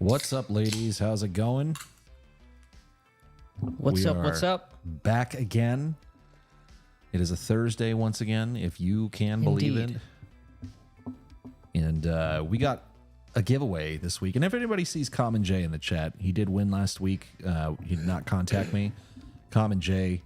What's up, ladies? How's it going? What's up? Back again. It is a Thursday once again, if you can believe it. And we got a giveaway this week. And if anybody sees Common Jay in the chat, he did win last week. He did not contact me. Common Jay,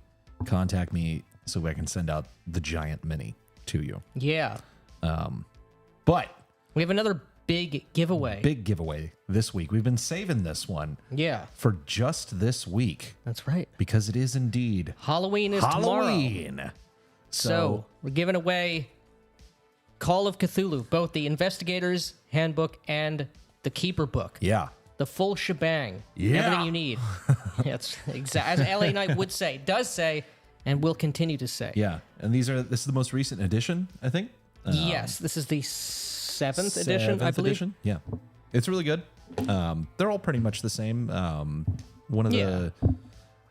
contact me so I can send out the giant mini to you. Yeah. But we have another big giveaway. Big giveaway this week. We've been saving this one. Yeah. For just this week. That's right. Because it is indeed Halloween is Halloween. Tomorrow. So we're giving away Call of Cthulhu, both the Investigator's Handbook and the Keeper book. Yeah. The full shebang. Yeah. Everything you need. That's exactly as LA Knight would say, does say, and will continue to say. Yeah. And this is the most recent edition, I think. Yes, this is the seventh edition, I believe. Edition? Yeah. It's really good. They're all pretty much the same. One of the...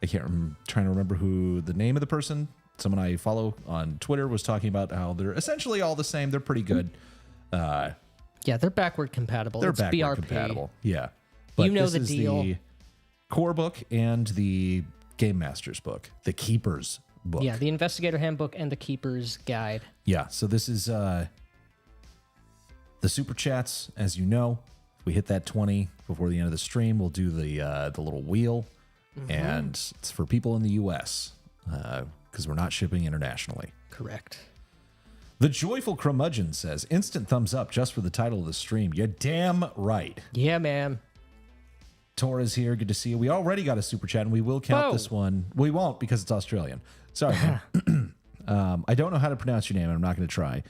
I'm trying to remember who the name of the person, someone I follow on Twitter, was talking about how they're essentially all the same. They're pretty good. Yeah, they're backward compatible. They're it's backward BRP. compatible. Yeah. But you know this the is deal. The core book and the Game Master's book, the Keeper's book. Yeah, the Investigator Handbook and the Keeper's Guide. Yeah, so this is the super chats. As you know, if we hit that 20 before the end of the stream, we'll do the little wheel, and it's for people in the U.S. Because we're not shipping internationally. Correct. The Joyful Curmudgeon says, instant thumbs up just for the title of the stream. You're damn right. Yeah, man. Tora's here. Good to see you. We already got a super chat, and we will count this one. We won't because it's Australian. Sorry, man. I don't know how to pronounce your name, and I'm not going to try.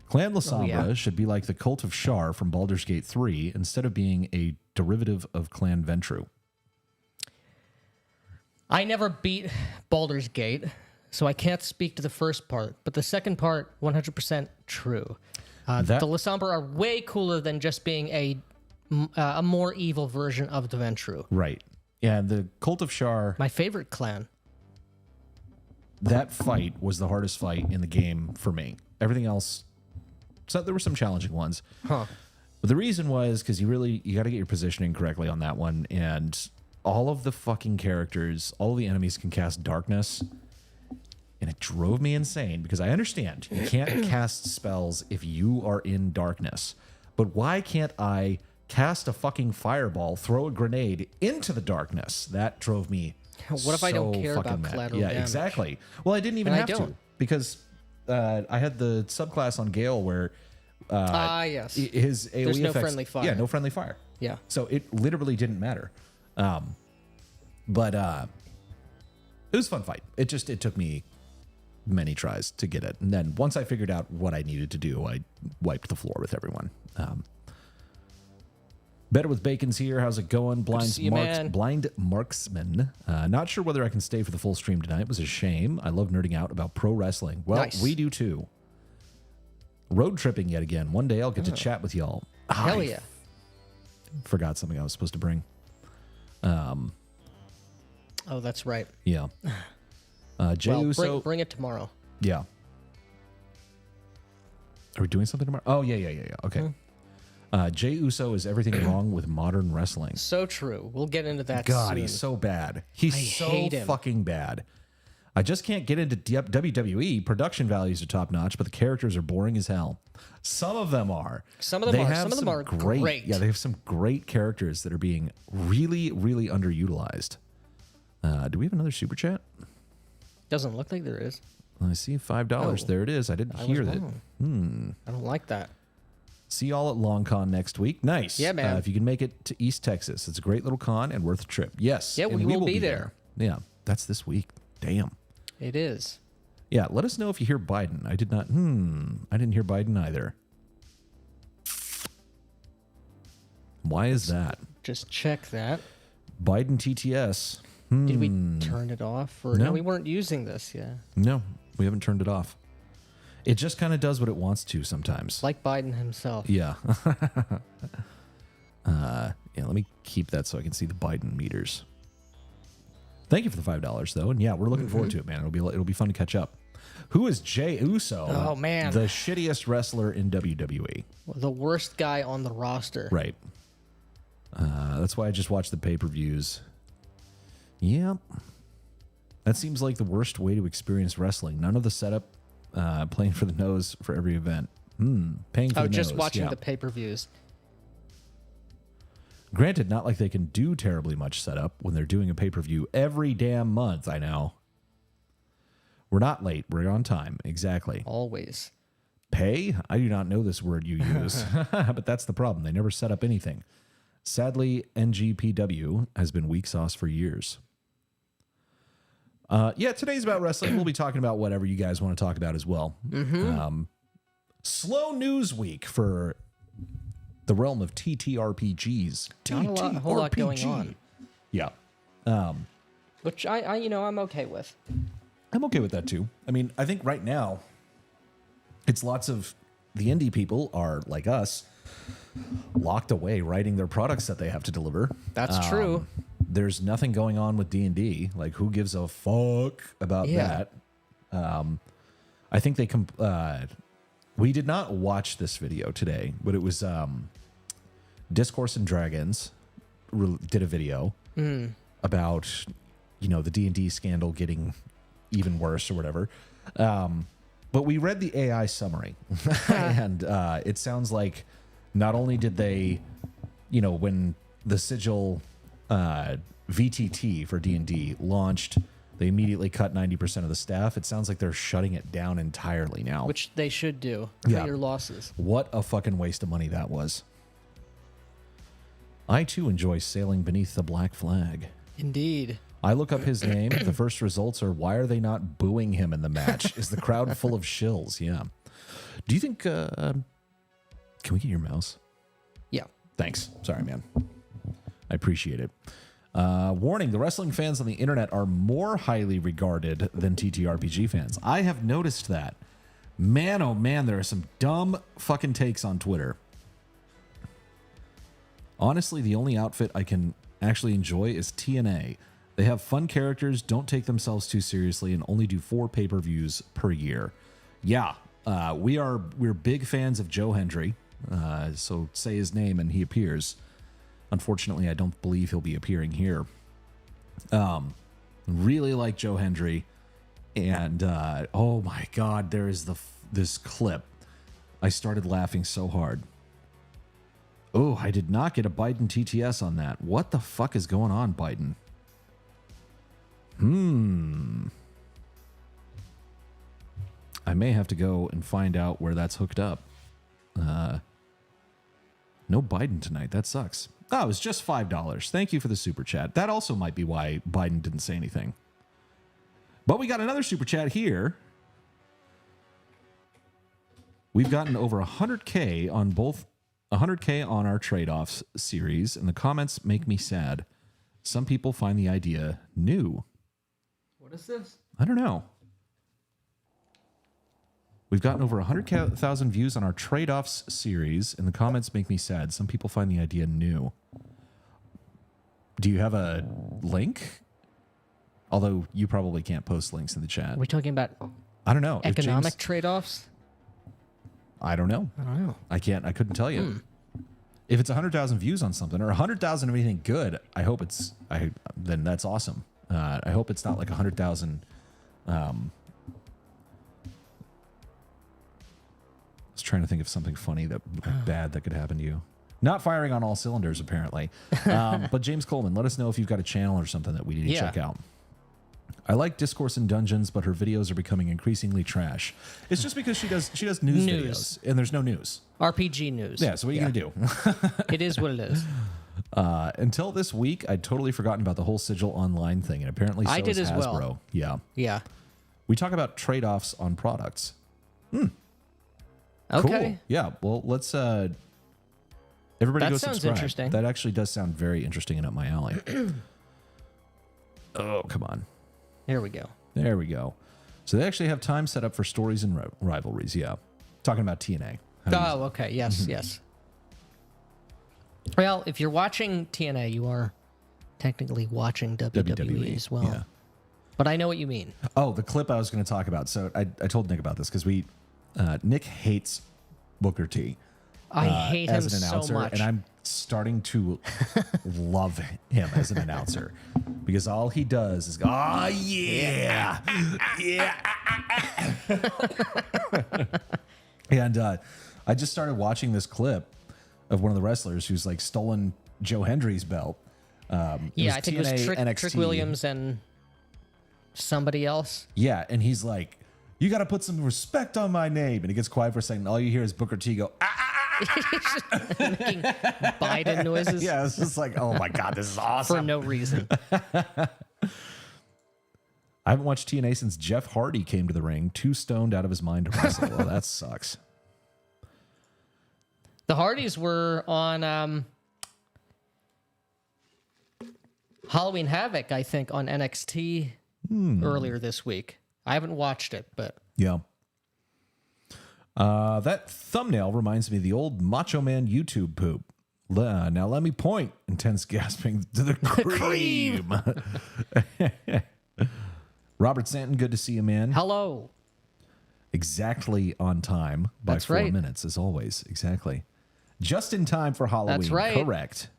Clan Lasombra should be like the Cult of Shar from Baldur's Gate 3 instead of being a derivative of Clan Ventru. I never beat Baldur's Gate, so I can't speak to the first part, but the second part, 100% true. The Lasombra are way cooler than just being a more evil version of the Ventru. Right. Yeah, the Cult of Shar... My favorite clan. That fight was the hardest fight in the game for me. Everything else... So there were some challenging ones. Huh. But the reason was because you got to get your positioning correctly on that one, and all of the fucking characters, all of the enemies can cast darkness, and it drove me insane because I understand you can't cast spells if you are in darkness, but why can't I cast a fucking fireball, throw a grenade into the darkness? That drove me. What if I don't care about collateral damage? Yeah, exactly. Well, I didn't even have to because I had the subclass on Gale where yes, his AoE there's no effects, friendly fire. Yeah, no friendly fire. Yeah. So it literally didn't matter. But it was a fun fight. It took me many tries to get it. And then once I figured out what I needed to do, I wiped the floor with everyone. Better with Bacon's here. How's it going? Blind Marksman. Not sure whether I can stay for the full stream tonight. It was a shame. I love nerding out about pro wrestling. Well, we do too. Road tripping yet again. One day I'll get to chat with y'all. Hell yeah. Forgot something I was supposed to bring. Oh, that's right. Yeah. Jey Uso. Bring it tomorrow. Yeah. Are we doing something tomorrow? Oh, yeah. Okay. Jey Uso is everything wrong with modern wrestling. So true. We'll get into that God, soon. he's so bad. He's so fucking bad. I just can't get into WWE. Production values are top notch, but the characters are boring as hell. Some of them are. Some of them are great. Yeah, they have some great characters that are being really, really underutilized. Do we have another super chat? Doesn't look like there is. I see $5. There it is. I didn't hear that. I don't like that. See y'all at LongCon next week. Nice. Yeah, man. If you can make it to East Texas, it's a great little con and worth a trip. Yes. Yeah, we will be there. Yeah, that's this week. Damn. It is. Yeah, let us know if you hear Biden. I did not. I didn't hear Biden either. Why is that? Just check that. Biden TTS. Did we turn it off? Or No, we weren't using this, yeah. No, we haven't turned it off. It just kind of does what it wants to sometimes. Like Biden himself. Yeah. Yeah, let me keep that so I can see the Biden meters. Thank you for the $5 though. And yeah, we're looking forward to it, man. It'll be fun to catch up. Who is Jey Uso? Oh man. The shittiest wrestler in WWE. The worst guy on the roster. Right. That's why I just watch the pay-per-views. Yep. That seems like the worst way to experience wrestling. None of the setup, playing for the nose for every event. Paying for the nose. Just watching the pay-per-views. Granted, not like they can do terribly much setup when they're doing a pay-per-view every damn month, I know. We're not late. We're on time. Exactly. Always. Pay? I do not know this word you use. But that's the problem. They never set up anything. Sadly, NGPW has been weak sauce for years. Today's about wrestling. We'll be talking about whatever you guys want to talk about as well. Slow news week for the realm of TTRPGs. Not a whole lot going on. Yeah. Which I'm okay with. I'm okay with that too. I mean, I think right now it's lots of the indie people are like us, locked away writing their products that they have to deliver. That's true. There's nothing going on with D&D. Like, who gives a fuck about that? I think they we did not watch this video today, but it was Discourse and Dragons did a video about the D&D scandal getting even worse or whatever. But we read the AI summary, and it sounds like not only did they, when the Sigil VTT for D&D launched, they immediately cut 90% of the staff. It sounds like they're shutting it down entirely now. Which they should do. Cut your losses. What a fucking waste of money that was. I, too, enjoy sailing beneath the black flag. Indeed. I look up his name. The first results are, why are they not booing him in the match? Is the crowd full of shills? Yeah. Do you think... can we get your mouse? Yeah. Thanks. Sorry, man. I appreciate it. Warning, the wrestling fans on the internet are more highly regarded than TTRPG fans. I have noticed that. Man, oh man, there are some dumb fucking takes on Twitter. Honestly, the only outfit I can actually enjoy is TNA. They have fun characters, don't take themselves too seriously, and only do 4 pay-per-views per year. Yeah, we're big fans of Joe Hendry. So say his name and he appears. Unfortunately, I don't believe he'll be appearing here. Really like Joe Hendry. And, oh my God, there is this clip. I started laughing so hard. Oh, I did not get a Biden TTS on that. What the fuck is going on, Biden? I may have to go and find out where that's hooked up. No Biden tonight. That sucks. Oh, it was just $5. Thank you for the super chat. That also might be why Biden didn't say anything. But we got another super chat here. We've gotten over 100K on both 100K on our trade-offs series, and the comments make me sad. Some people find the idea new. What is this? I don't know. We've gotten over 100,000 views on our trade-offs series, and the comments make me sad. Some people find the idea new. Do you have a link? Although you probably can't post links in the chat. Are we talking about I don't know. economic trade-offs? I don't know. I couldn't tell you. If it's 100,000 views on something or 100,000 of anything good, I hope then that's awesome. I hope it's not like 100,000. I was trying to think of something funny bad that could happen to you. Not firing on all cylinders, apparently. But James Coleman, let us know if you've got a channel or something that we need to check out. I like Discourse in Dungeons, but her videos are becoming increasingly trash. It's just because she does news videos, and there's no news. RPG news. Yeah, so what are you going to do? It is what it is. Until this week, I'd totally forgotten about the whole Sigil Online thing, and apparently so I did has as Hasbro. well. Yeah. Yeah. We talk about trade-offs on products. Okay. Cool. Yeah, well, let's... everybody go sounds subscribe. interesting. That actually does sound very interesting and up my alley. Oh, come on. There we go. There we go. So they actually have time set up for stories and rivalries. Yeah. Talking about TNA. Oh, okay. Yes, yes. Well, if you're watching TNA, you are technically watching WWE as well. Yeah. But I know what you mean. Oh, the clip I was going to talk about. So I told Nick about this because Nick hates Booker T. I hate him as an announcer, so much. and I'm starting to love him as an announcer because all he does is go, "Oh yeah, yeah." And I just started watching this clip of one of the wrestlers who's like stolen Joe Hendry's belt. I think it was Trick Williams and somebody else. Yeah, and he's like, "You got to put some respect on my name." And he gets quiet for a second. All you hear is Booker T go, Making Biden noises. Yeah, it's just like, oh my God, this is awesome. For no reason. I haven't watched TNA since Jeff Hardy came to the ring, too stoned out of his mind to wrestle. Well, that sucks. The Hardys were on Halloween Havoc, I think, on NXT earlier this week. I haven't watched it, but... Yeah. That thumbnail reminds me of the old Macho Man YouTube poop. Now let me point. Intense gasping to the cream. Robert Santon, good to see you, man. Hello. Exactly on time by That's 4 right. minutes, as always. Exactly. Just in time for Halloween. That's right. Correct.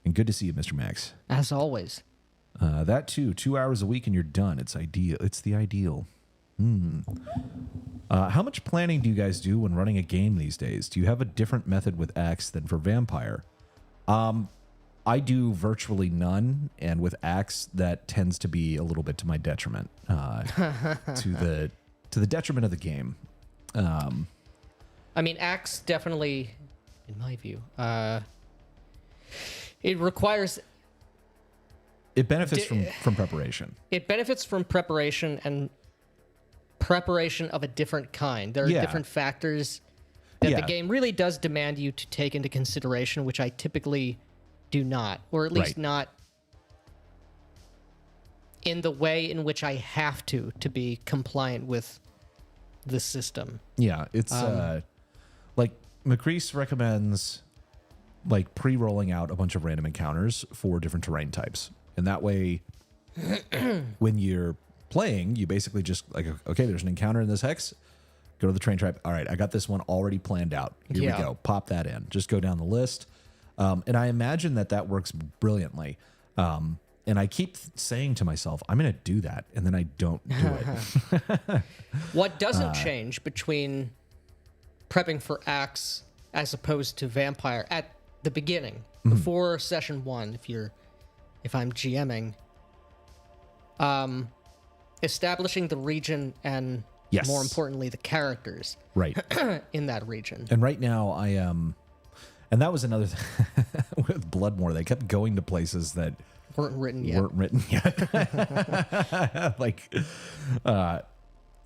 And good to see you, Mr. Max. As always. That too, 2 hours a week and you're done. It's ideal. It's the ideal. How much planning do you guys do when running a game these days? Do you have a different method with Axe than for Vampire? I do virtually none, and with Axe, that tends to be a little bit to my detriment, to the detriment of the game. I mean, Axe definitely, in my view, it requires... It benefits from preparation. It benefits from preparation and preparation of a different kind. There are different factors that the game really does demand you to take into consideration, which I typically do not, or at least not in the way in which I have to be compliant with the system. Yeah, it's like McCrease recommends like pre-rolling out a bunch of random encounters for different terrain types. And that way, when you're playing, you basically just like, okay, there's an encounter in this hex. Go to the train tribe. All right, I got this one already planned out. Here we go. Pop that in. Just go down the list. And I imagine that works brilliantly. And I keep saying to myself, I'm going to do that. And then I don't do it. What doesn't change between prepping for Axe as opposed to Vampire at the beginning, before session 1, if I'm GMing, establishing the region and more importantly, the characters in that region. And right now I am, and that was another thing with Bloodmore. They kept going to places that weren't written yet. Like,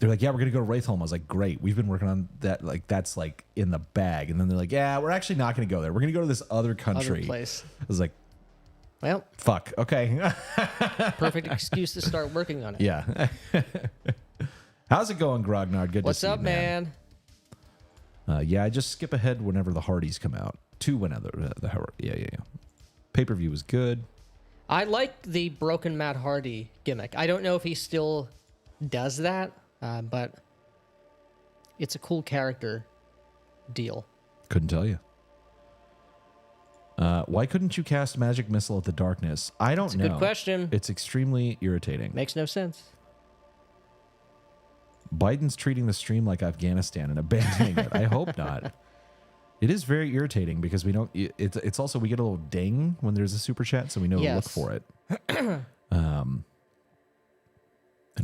they're like, yeah, we're going to go to Wraithholm. I was like, great. We've been working on that. Like, that's like in the bag. And then they're like, yeah, we're actually not going to go there. We're going to go to this other country. Other place. I was like, well, fuck. Okay. Perfect excuse to start working on it. Yeah. How's it going, Grognard? Good What's to see up, you, man. Yeah, I just skip ahead whenever the Hardys come out. Whenever the Hardys. Yeah. Pay-per-view was good. I like the Broken Matt Hardy gimmick. I don't know if he still does that, but it's a cool character deal. Couldn't tell you. Why couldn't you cast Magic Missile at the Darkness? I don't know. Good question. It's extremely irritating. Makes no sense. Biden's treating the stream like Afghanistan and abandoning it. I hope not. It is very irritating because we don't. It's also we get a little ding when there's a super chat, so we know to look for it. And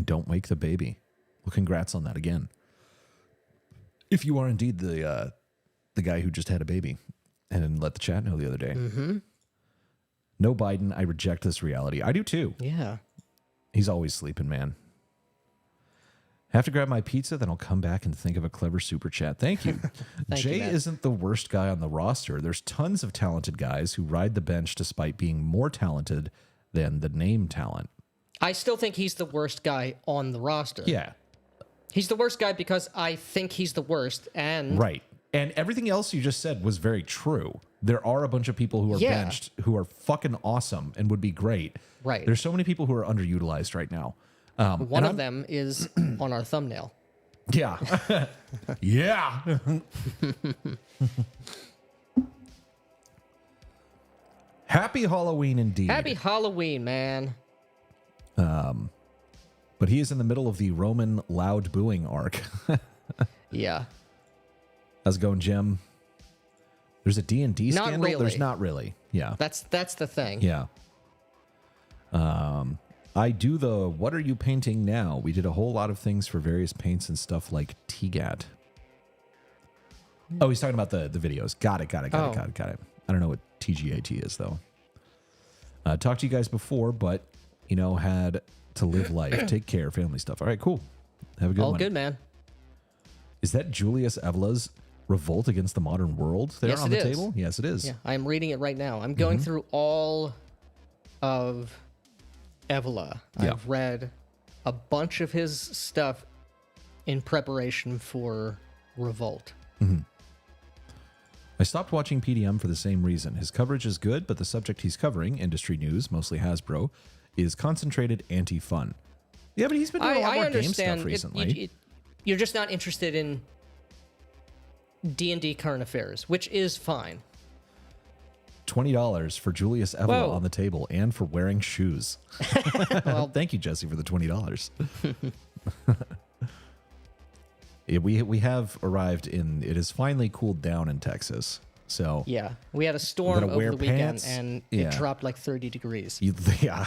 don't wake the baby. Well, congrats on that again. If you are indeed the guy who just had a baby and let the chat know the other day. Mm-hmm. No Biden. I reject this reality. I do too. Yeah. He's always sleeping, man. Have to grab my pizza, then I'll come back and think of a clever super chat. Thank you. Jey isn't the worst guy on the roster. There's tons of talented guys who ride the bench despite being more talented than the name talent. I still think he's the worst guy on the roster. Yeah. He's the worst guy because I think he's the worst. And right. And everything else you just said was very true. There are a bunch of people who are benched who are fucking awesome and would be great. Right. There's so many people who are underutilized right now. One of them is on our thumbnail. Yeah. Yeah. Happy Halloween indeed. Happy Halloween, man. But he is in the middle of the Roman loud booing arc. Yeah. How's it going, Jim? There's a D&D Not scandal? really. There's not really. Yeah. That's the thing. Yeah. I do the what are you painting now? We did a whole lot of things for various paints and stuff like TGAT. Oh, he's talking about the videos. Got it. I don't know what TGAT is, though. Talked to you guys before, but, had to live life. Take care, family stuff. All right, cool. Have a good one. All good, man. Is that Julius Evola's Revolt Against the Modern World there on the table? Yes, it is. Yeah, I'm reading it right now. I'm going through all of Evola. Yeah. I've read a bunch of his stuff in preparation for Revolt. I stopped watching PDM for the same reason. His coverage is good, but the subject he's covering, industry news, mostly Hasbro, is concentrated anti-fun. Yeah, but he's been doing a lot more game stuff recently. You're just not interested in D&D current affairs, which is fine. $20 for Julius Evola on the table and for wearing shoes. Well, thank you, Jesse, for the $20. Yeah, we have arrived in. It has finally cooled down in Texas. So yeah, we had a storm over the weekend, and it dropped like 30 degrees. Yeah,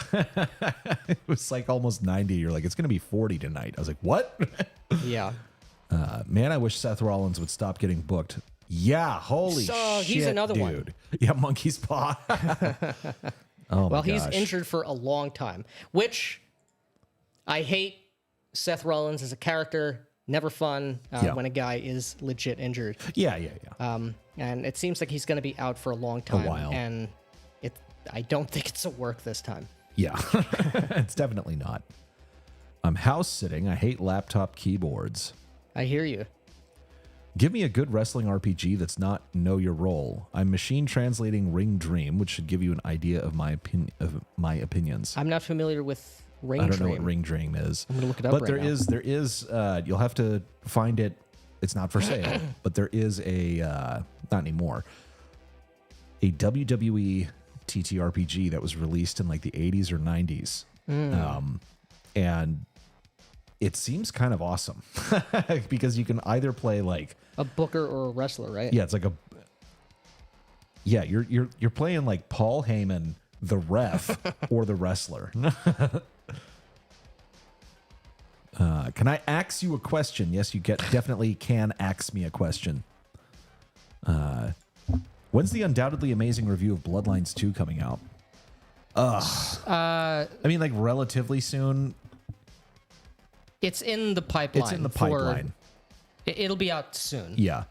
it was like almost 90. You're like, it's going to be 40 tonight. I was like, what? Yeah. Man, I wish Seth Rollins would stop getting booked. Yeah, holy shit, he's another dude. one. Yeah, monkey's paw. Well, he's injured for a long time, which I hate. Seth Rollins as a character. Never fun when a guy is legit injured. Yeah. And it seems like he's going to be out for a long time. A while. And I don't think it's a work this time. Yeah, it's definitely not. I'm house sitting. I hate laptop keyboards. I hear you. Give me a good wrestling RPG that's not Know Your Role. I'm machine translating Ring Dream, which should give you an idea of my opinions. I'm not familiar with Ring Dream. I don't know what Ring Dream is. I'm going to look it up but right now. There is, you'll have to find it. It's not for sale, but there is not anymore, a WWE TTRPG that was released in like the 80s or 90s. And it seems kind of awesome because you can either play like a booker or a wrestler, right? Yeah, it's like you're playing like Paul Heyman, the ref, or the wrestler. Can I ask you a question? Yes, you definitely can ask me a question. When's the undoubtedly amazing review of Bloodlines 2 coming out? I mean, like relatively soon. It's in the pipeline. It's in the pipeline. It'll be out soon. Yeah.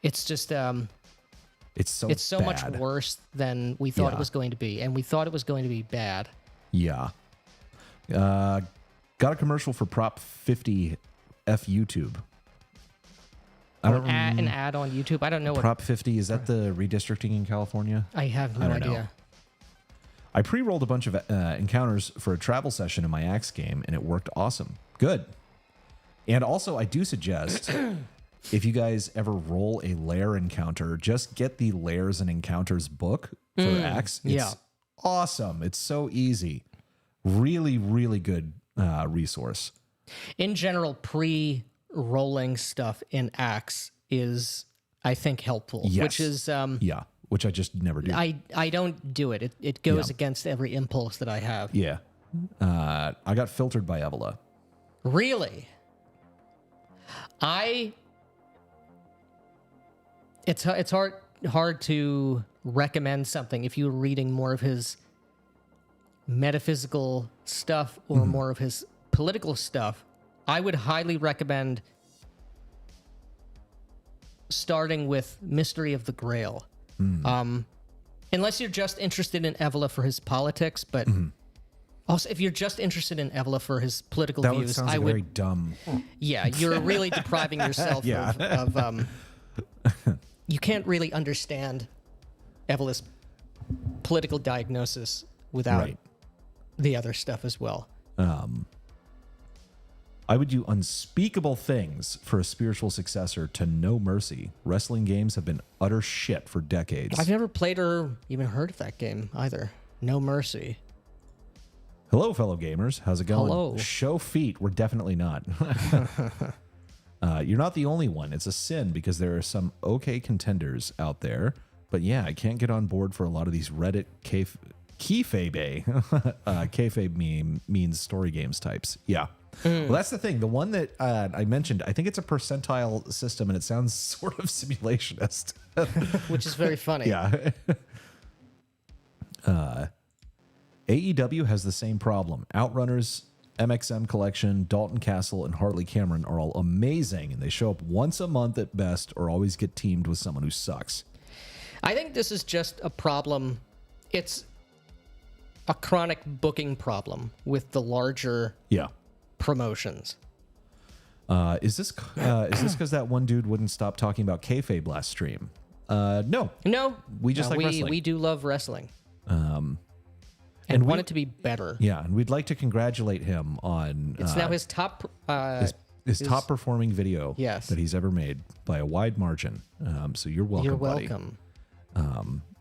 It's just it's so bad. Much worse than we thought it was going to be, and we thought it was going to be bad. Yeah. Got a commercial for Prop 50 F YouTube. An ad on YouTube. I don't know what Prop 50 is. That the redistricting in California? I have no idea. Know. I pre-rolled a bunch of encounters for a travel session in my Axe game, and it worked awesome. Good. And also, I do suggest if you guys ever roll a lair encounter, just get the Lairs and Encounters book for Axe. It's awesome. It's so easy. Really, really good resource. In general, pre-rolling stuff in Axe is, I think, helpful. Yes. Which is which I just never do. I don't do it. It goes against every impulse that I have. Yeah. I got filtered by Evola. Really? It's hard to recommend something if you're reading more of his metaphysical stuff or more of his political stuff. I would highly recommend starting with Mystery of the Grail. Unless you're just interested in Evola for his politics, but also if you're just interested in Evola for his political views, I would. Very dumb. Yeah, you're really depriving yourself of you can't really understand Evola's political diagnosis without the other stuff as well. I would do unspeakable things for a spiritual successor to No Mercy. Wrestling games have been utter shit for decades. I've never played or even heard of that game either. No Mercy. Hello, fellow gamers. How's it going? Hello. Show feet. We're definitely not. You're not the only one. It's a sin because there are some okay contenders out there. But yeah, I can't get on board for a lot of these Reddit kayfabe. Kayfabe means story games types. Yeah. Well, that's the thing. The one that I mentioned, I think it's a percentile system, and it sounds sort of simulationist. Which is very funny. Yeah. AEW has the same problem. Outrunners, MXM Collection, Dalton Castle, and Hartley Cameron are all amazing, and they show up once a month at best or always get teamed with someone who sucks. I think this is just a problem. It's a chronic booking problem with the larger promotions. Is this because that one dude wouldn't stop talking about kayfabe last stream? No. We just like wrestling. We do love wrestling. And want it to be better. Yeah, and we'd like to congratulate him on... It's now his top... his top performing video that he's ever made by a wide margin. So you're welcome, You're buddy. welcome.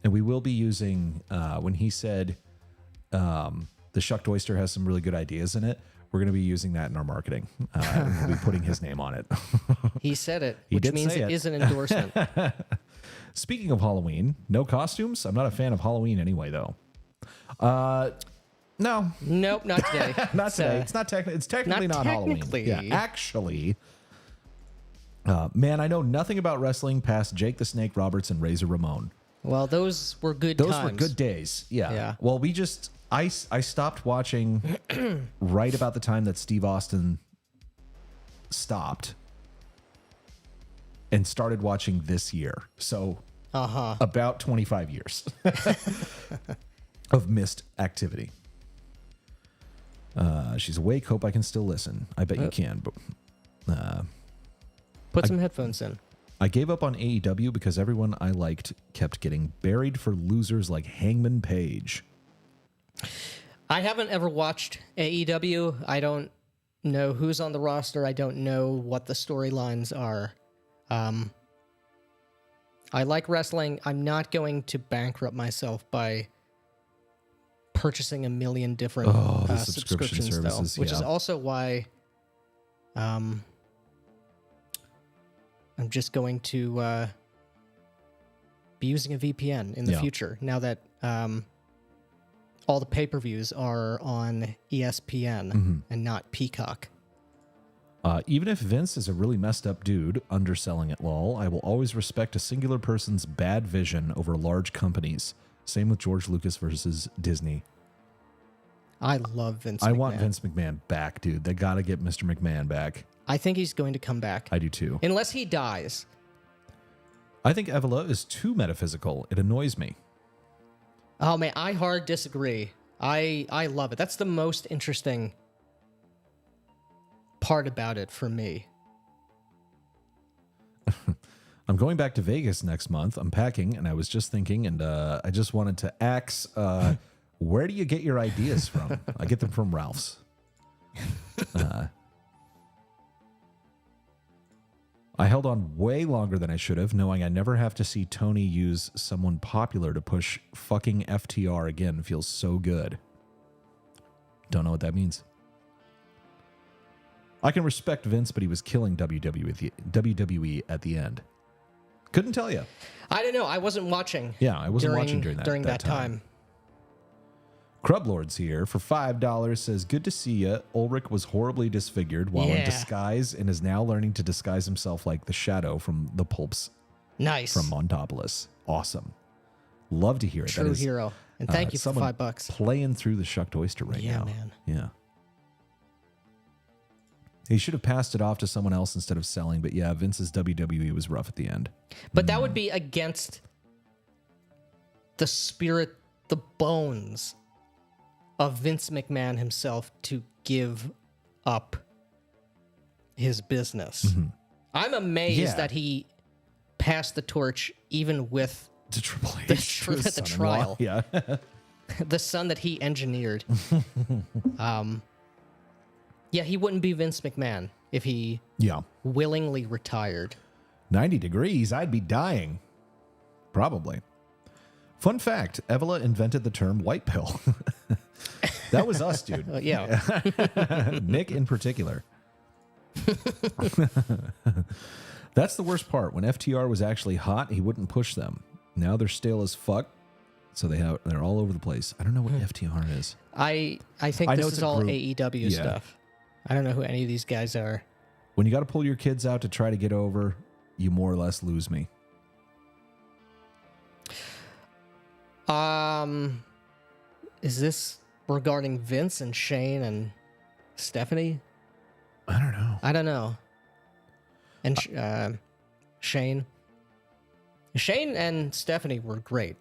And we will be using... when he said the Shucked Oyster has some really good ideas in it, we're going to be using that in our marketing. We'll be putting his name on it. He said it, which means it is an endorsement. Speaking of Halloween, no costumes? I'm not a fan of Halloween anyway, though. No. Nope, not today. Not today. It's technically not Halloween. Yeah, actually. Man, I know nothing about wrestling past Jake the Snake Roberts and Razor Ramon. Well, those were good times. Those were good days. Yeah. Well, I stopped watching right about the time that Steve Austin stopped and started watching this year. So about 25 years of missed activity. She's awake. Hope I can still listen. I bet you can. But put some headphones in. I gave up on AEW because everyone I liked kept getting buried for losers like Hangman Page. I haven't ever watched AEW. I don't know who's on the roster. I don't know what the storylines are. I like wrestling. I'm not going to bankrupt myself by purchasing a million different subscription services, though, which is also why I'm just going to be using a VPN in the future now that all the pay-per-views are on ESPN and not Peacock. Even if Vince is a really messed up dude, underselling it, lol, I will always respect a singular person's bad vision over large companies. Same with George Lucas versus Disney. I love Vince McMahon. I want Vince McMahon back, dude. They got to get Mr. McMahon back. I think he's going to come back. I do too. Unless he dies. I think Evola is too metaphysical. It annoys me. Oh, man, I hard disagree. I love it. That's the most interesting part about it for me. I'm going back to Vegas next month. I'm packing, and I was just thinking, and I just wanted to ask, where do you get your ideas from? I get them from Ralph's. I held on way longer than I should have, knowing I never have to see Tony use someone popular to push fucking FTR again. Feels so good. Don't know what that means. I can respect Vince, but he was killing WWE at the end. Couldn't tell you. I don't know. I wasn't watching. Yeah, I wasn't watching during that time. Crublord's here for $5. Says, good to see ya. Ulrich was horribly disfigured while in disguise and is now learning to disguise himself like the Shadow from the Pulps. Nice. From Montopolis. Awesome. Love to hear it. True hero. And thank you for $5. Playing through the Shucked Oyster right now. Yeah, man. Yeah. He should have passed it off to someone else instead of selling, but yeah, Vince's WWE was rough at the end. But that would be against the spirit, the bones of Vince McMahon himself to give up his business. Mm-hmm. I'm amazed that he passed the torch even with to Triple H the trial. Yeah. The son that he engineered. Yeah, he wouldn't be Vince McMahon if he willingly retired. 90 degrees, I'd be dying. Probably. Fun fact, Evola invented the term white pill. That was us, dude. Yeah. Nick in particular. That's the worst part. When FTR was actually hot, he wouldn't push them. Now they're stale as fuck, so they're all over the place. I don't know what FTR is. I think this is all AEW stuff. I don't know who any of these guys are. When you got to pull your kids out to try to get over, you more or less lose me. Is this regarding Vince and Shane and Stephanie? I don't know. And Shane and Stephanie were great.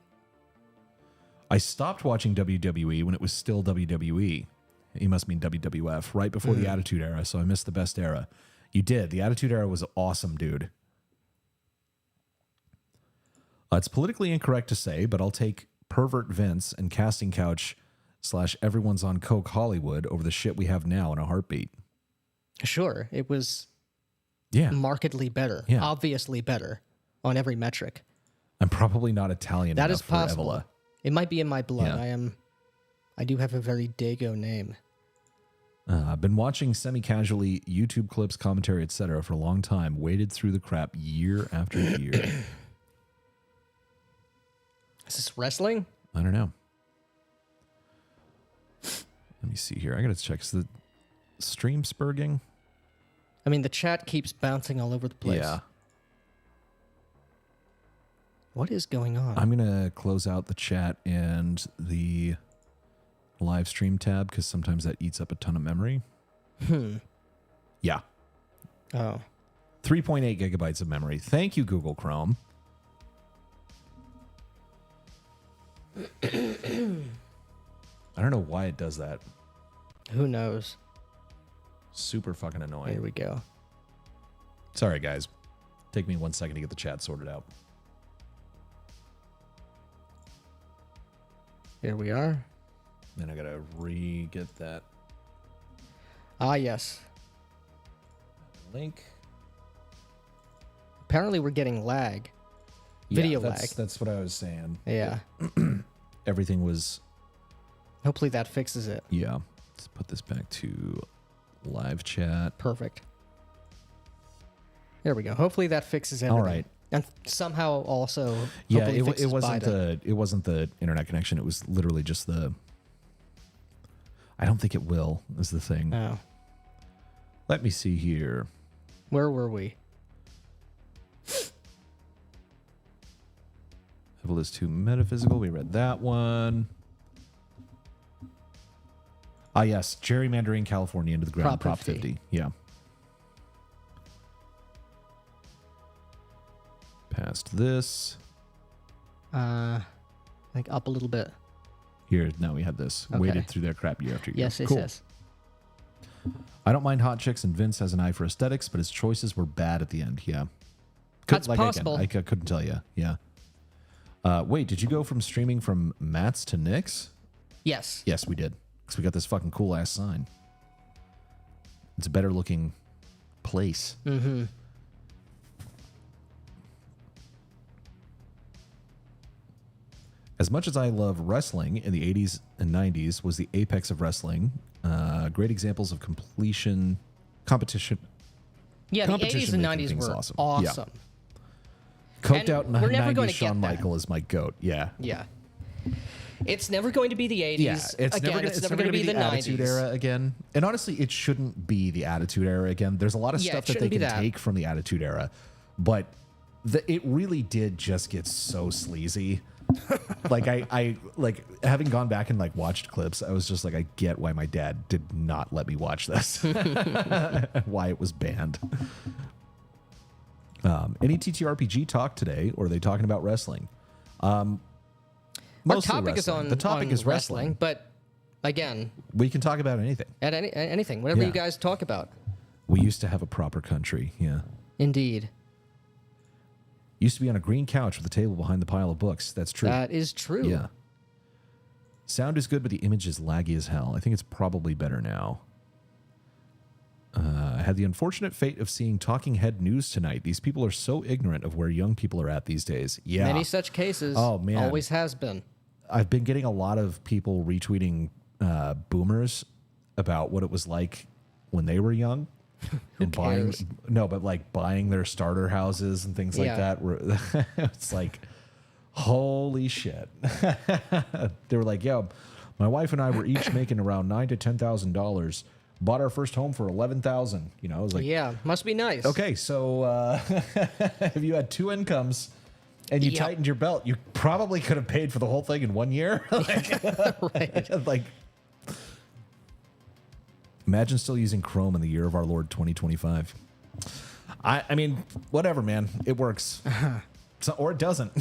I stopped watching WWE when it was still WWE. You must mean WWF, right before the Attitude Era, so I missed the best era. You did. The Attitude Era was awesome, dude. It's politically incorrect to say, but I'll take pervert Vince and casting couch / everyone's on Coke Hollywood over the shit we have now in a heartbeat. Sure, it was markedly better, obviously better on every metric. I'm probably not Italian that enough is possible. for Evola. It might be in my blood. I do have a very Dago name. I've been watching semi-casually YouTube clips, commentary, etc. for a long time. Waded through the crap year after year. Is this wrestling? I don't know. Let me see here. I gotta check. Is the stream spurging? I mean, the chat keeps bouncing all over the place. Yeah. What is going on? I'm gonna close out the chat and the live stream tab because sometimes that eats up a ton of memory. Yeah. Oh. 3.8 gigabytes of memory. Thank you, Google Chrome. I don't know why it does that. Who knows? Super fucking annoying. Here we go. Sorry, guys. Take me 1 second to get the chat sorted out. Here we are. Then I gotta re-get that Ah, yes. link. Apparently we're getting lag. Video lag. That's what I was saying. Yeah. Everything was... Hopefully that fixes it. Yeah. Let's put this back to live chat. Perfect. There we go. Hopefully that fixes everything. All right. And somehow also Yeah, hopefully it wasn't the internet connection. It was literally just the... I don't think it will, is the thing. Oh. Let me see here. Where were we? Evil is too metaphysical. We read that one. Ah, yes. Gerrymandering California into the ground. Prop 50. Yeah. Past this. I think up a little bit. Here, now we had this. Okay. Waded through their crap year after year. Yes, Cool. yes. I don't mind hot chicks, and Vince has an eye for aesthetics, but his choices were bad at the end. Yeah. That's possible. Again, I couldn't tell you. Yeah. Wait, did you go from streaming from Matt's to Nick's? Yes. Yes, we did. Because we got this fucking cool ass sign. It's a better looking place. Mm-hmm. As much as I love wrestling, in the 80s and 90s was the apex of wrestling. Great examples of competition. Yeah, the 80s and 90s were awesome. Yeah. Coked And out in the we're never going 90s, to Shawn get that. Michael is my goat. Yeah. Yeah. It's never going to be the 80s. Yeah, it's never going to be the 90s. Attitude Era again. And honestly, it shouldn't be the Attitude Era again. There's a lot of stuff that they can take from the Attitude Era, but it really did just get so sleazy. Like I like having gone back and like watched clips, I was just like, I get why my dad did not let me watch this. Why it was banned. Any TTRPG talk today, or are they talking about wrestling? Our topic is on the topic on is wrestling, but again, we can talk about anything. At anything, whatever Yeah. you guys talk about. We used to have a proper country. Yeah. Indeed. Used to be on a green couch with a table behind the pile of books. That's true. That is true. Yeah. Sound is good, but the image is laggy as hell. I think it's probably better now. I had the unfortunate fate of seeing Talking Head News tonight. These people are so ignorant of where young people are at these days. Yeah. Many such cases. Oh, man. Always has been. I've been getting a lot of people retweeting boomers about what it was like when they were young. And cares? buying their starter houses and things like Yeah. that. It's like, holy shit. They were like, yeah, my wife and I were each making around $9,000 to $10,000. Bought our first home for $11,000. You know, I was like, Yeah, must be nice. okay, so if you had two incomes and you Yep. tightened your belt, you probably could have paid for the whole thing in 1 year. Right. Like, imagine still using Chrome in the year of our Lord 2025. I mean, whatever, man. It works. So, or it doesn't.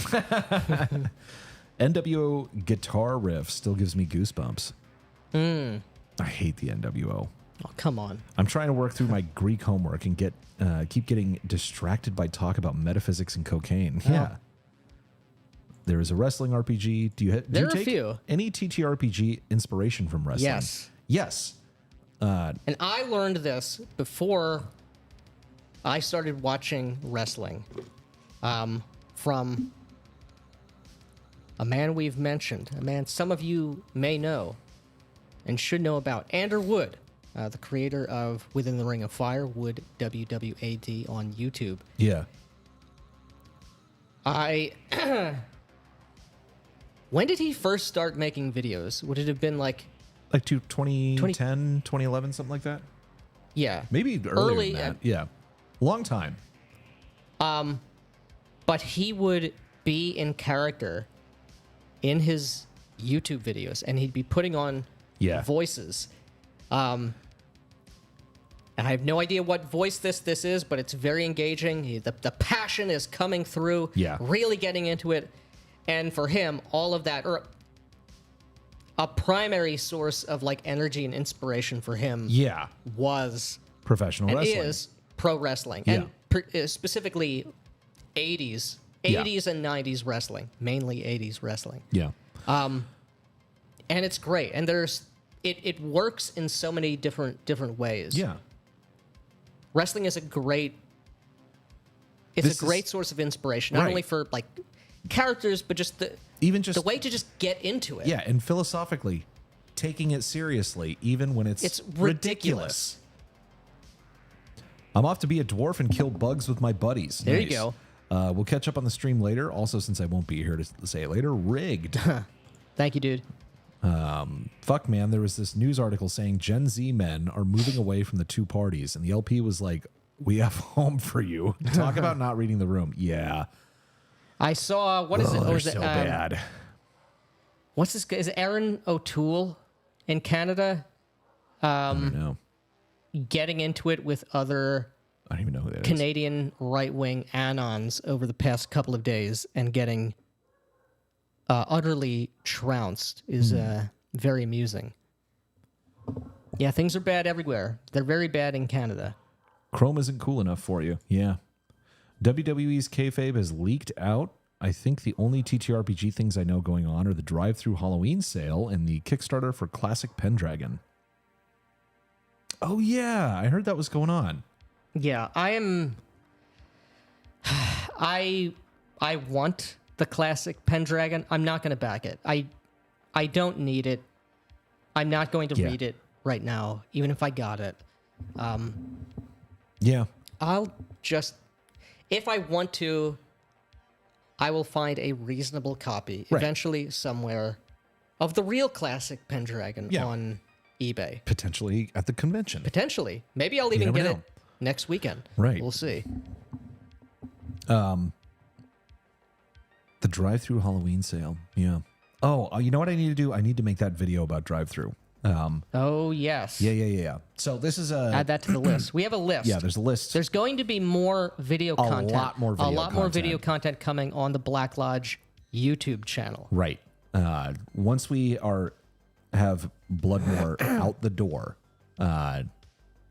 NWO guitar riff still gives me goosebumps. I hate the NWO. Oh, come on. I'm trying to work through my Greek homework and keep getting distracted by talk about metaphysics and cocaine. Yeah. There is a wrestling RPG. Do you There are a take few. any TTRPG inspiration from wrestling? Yes. Yes. And I learned this before I started watching wrestling from a man we've mentioned, a man some of you may know and should know about, Andrew Wood, the creator of Within the Ring of Fire, Wood WWAD on YouTube. Yeah. When did he first start making videos? Would it have been like, Like 2010, 2011, something like that? yeah. Maybe earlier than that. Yeah. Long time. But he would be in character in his YouTube videos, and he'd be putting on voices. And I have no idea what voice this is, but it's very engaging. The passion is coming through. Yeah. Really getting into it. And for him, all of that, or a primary source of like energy and inspiration for him, Yeah. was Professional and wrestling. is pro wrestling, Yeah. and specifically 80s and 90s wrestling, mainly 80s wrestling. Yeah. And it's great, and it works in so many different ways. Yeah. Wrestling is a great source of inspiration, not Right. only for like characters, but just the way to just get into it. Yeah, and philosophically, taking it seriously, even when It's ridiculous. I'm off to be a dwarf and kill bugs with my buddies. There you go. We'll catch up on the stream later. Also, since I won't be here to say it later, rigged. Thank you, dude. Fuck, man. There was this news article saying Gen Z men are moving away from the two parties, and the LP was like, "We have home for you." Talk about not reading the room. Yeah. I saw what is it? They're Or is it so bad. what's this guy? Is it Aaron O'Toole in Canada? I don't know. Getting into it with other I don't even know who that is. Canadian right-wing anons over the past couple of days and getting utterly trounced is very amusing. Yeah, things are bad everywhere. They're very bad in Canada. Chrome isn't cool enough for you. Yeah. WWE's kayfabe has leaked out. I think the only TTRPG things I know going on are the drive-through Halloween sale and the Kickstarter for Classic Pendragon. Oh, yeah. I heard that was going on. Yeah, I want the classic Pendragon. I'm not going to back it. I don't need it. I'm not going to read it right now, even if I got it. Yeah. I'll just, if I want to, I will find a reasonable copy eventually somewhere of the real classic Pendragon on eBay. Potentially at the convention. Potentially. Maybe I'll even get it next weekend. Right. We'll see. The drive-through Halloween sale. Yeah. Oh, you know what I need to do? I need to make that video about drive-through. Oh, yes. Yeah. So this is Add that to the list. We have a list. Yeah, there's a list. There's going to be more video content. A lot more video content coming on the Black Lodge YouTube channel. Right. Once we have Bloodmore out the door,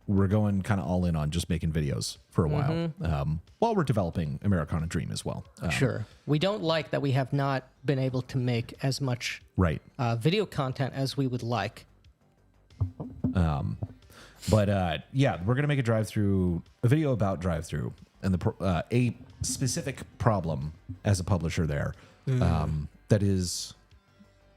we're going kind of all in on just making videos for a while we're developing Americana Dream as well. Sure. We don't like that we have not been able to make as much Right. video content as we would like. But yeah, we're gonna make a video about drive-through, and a specific problem as a publisher there, that is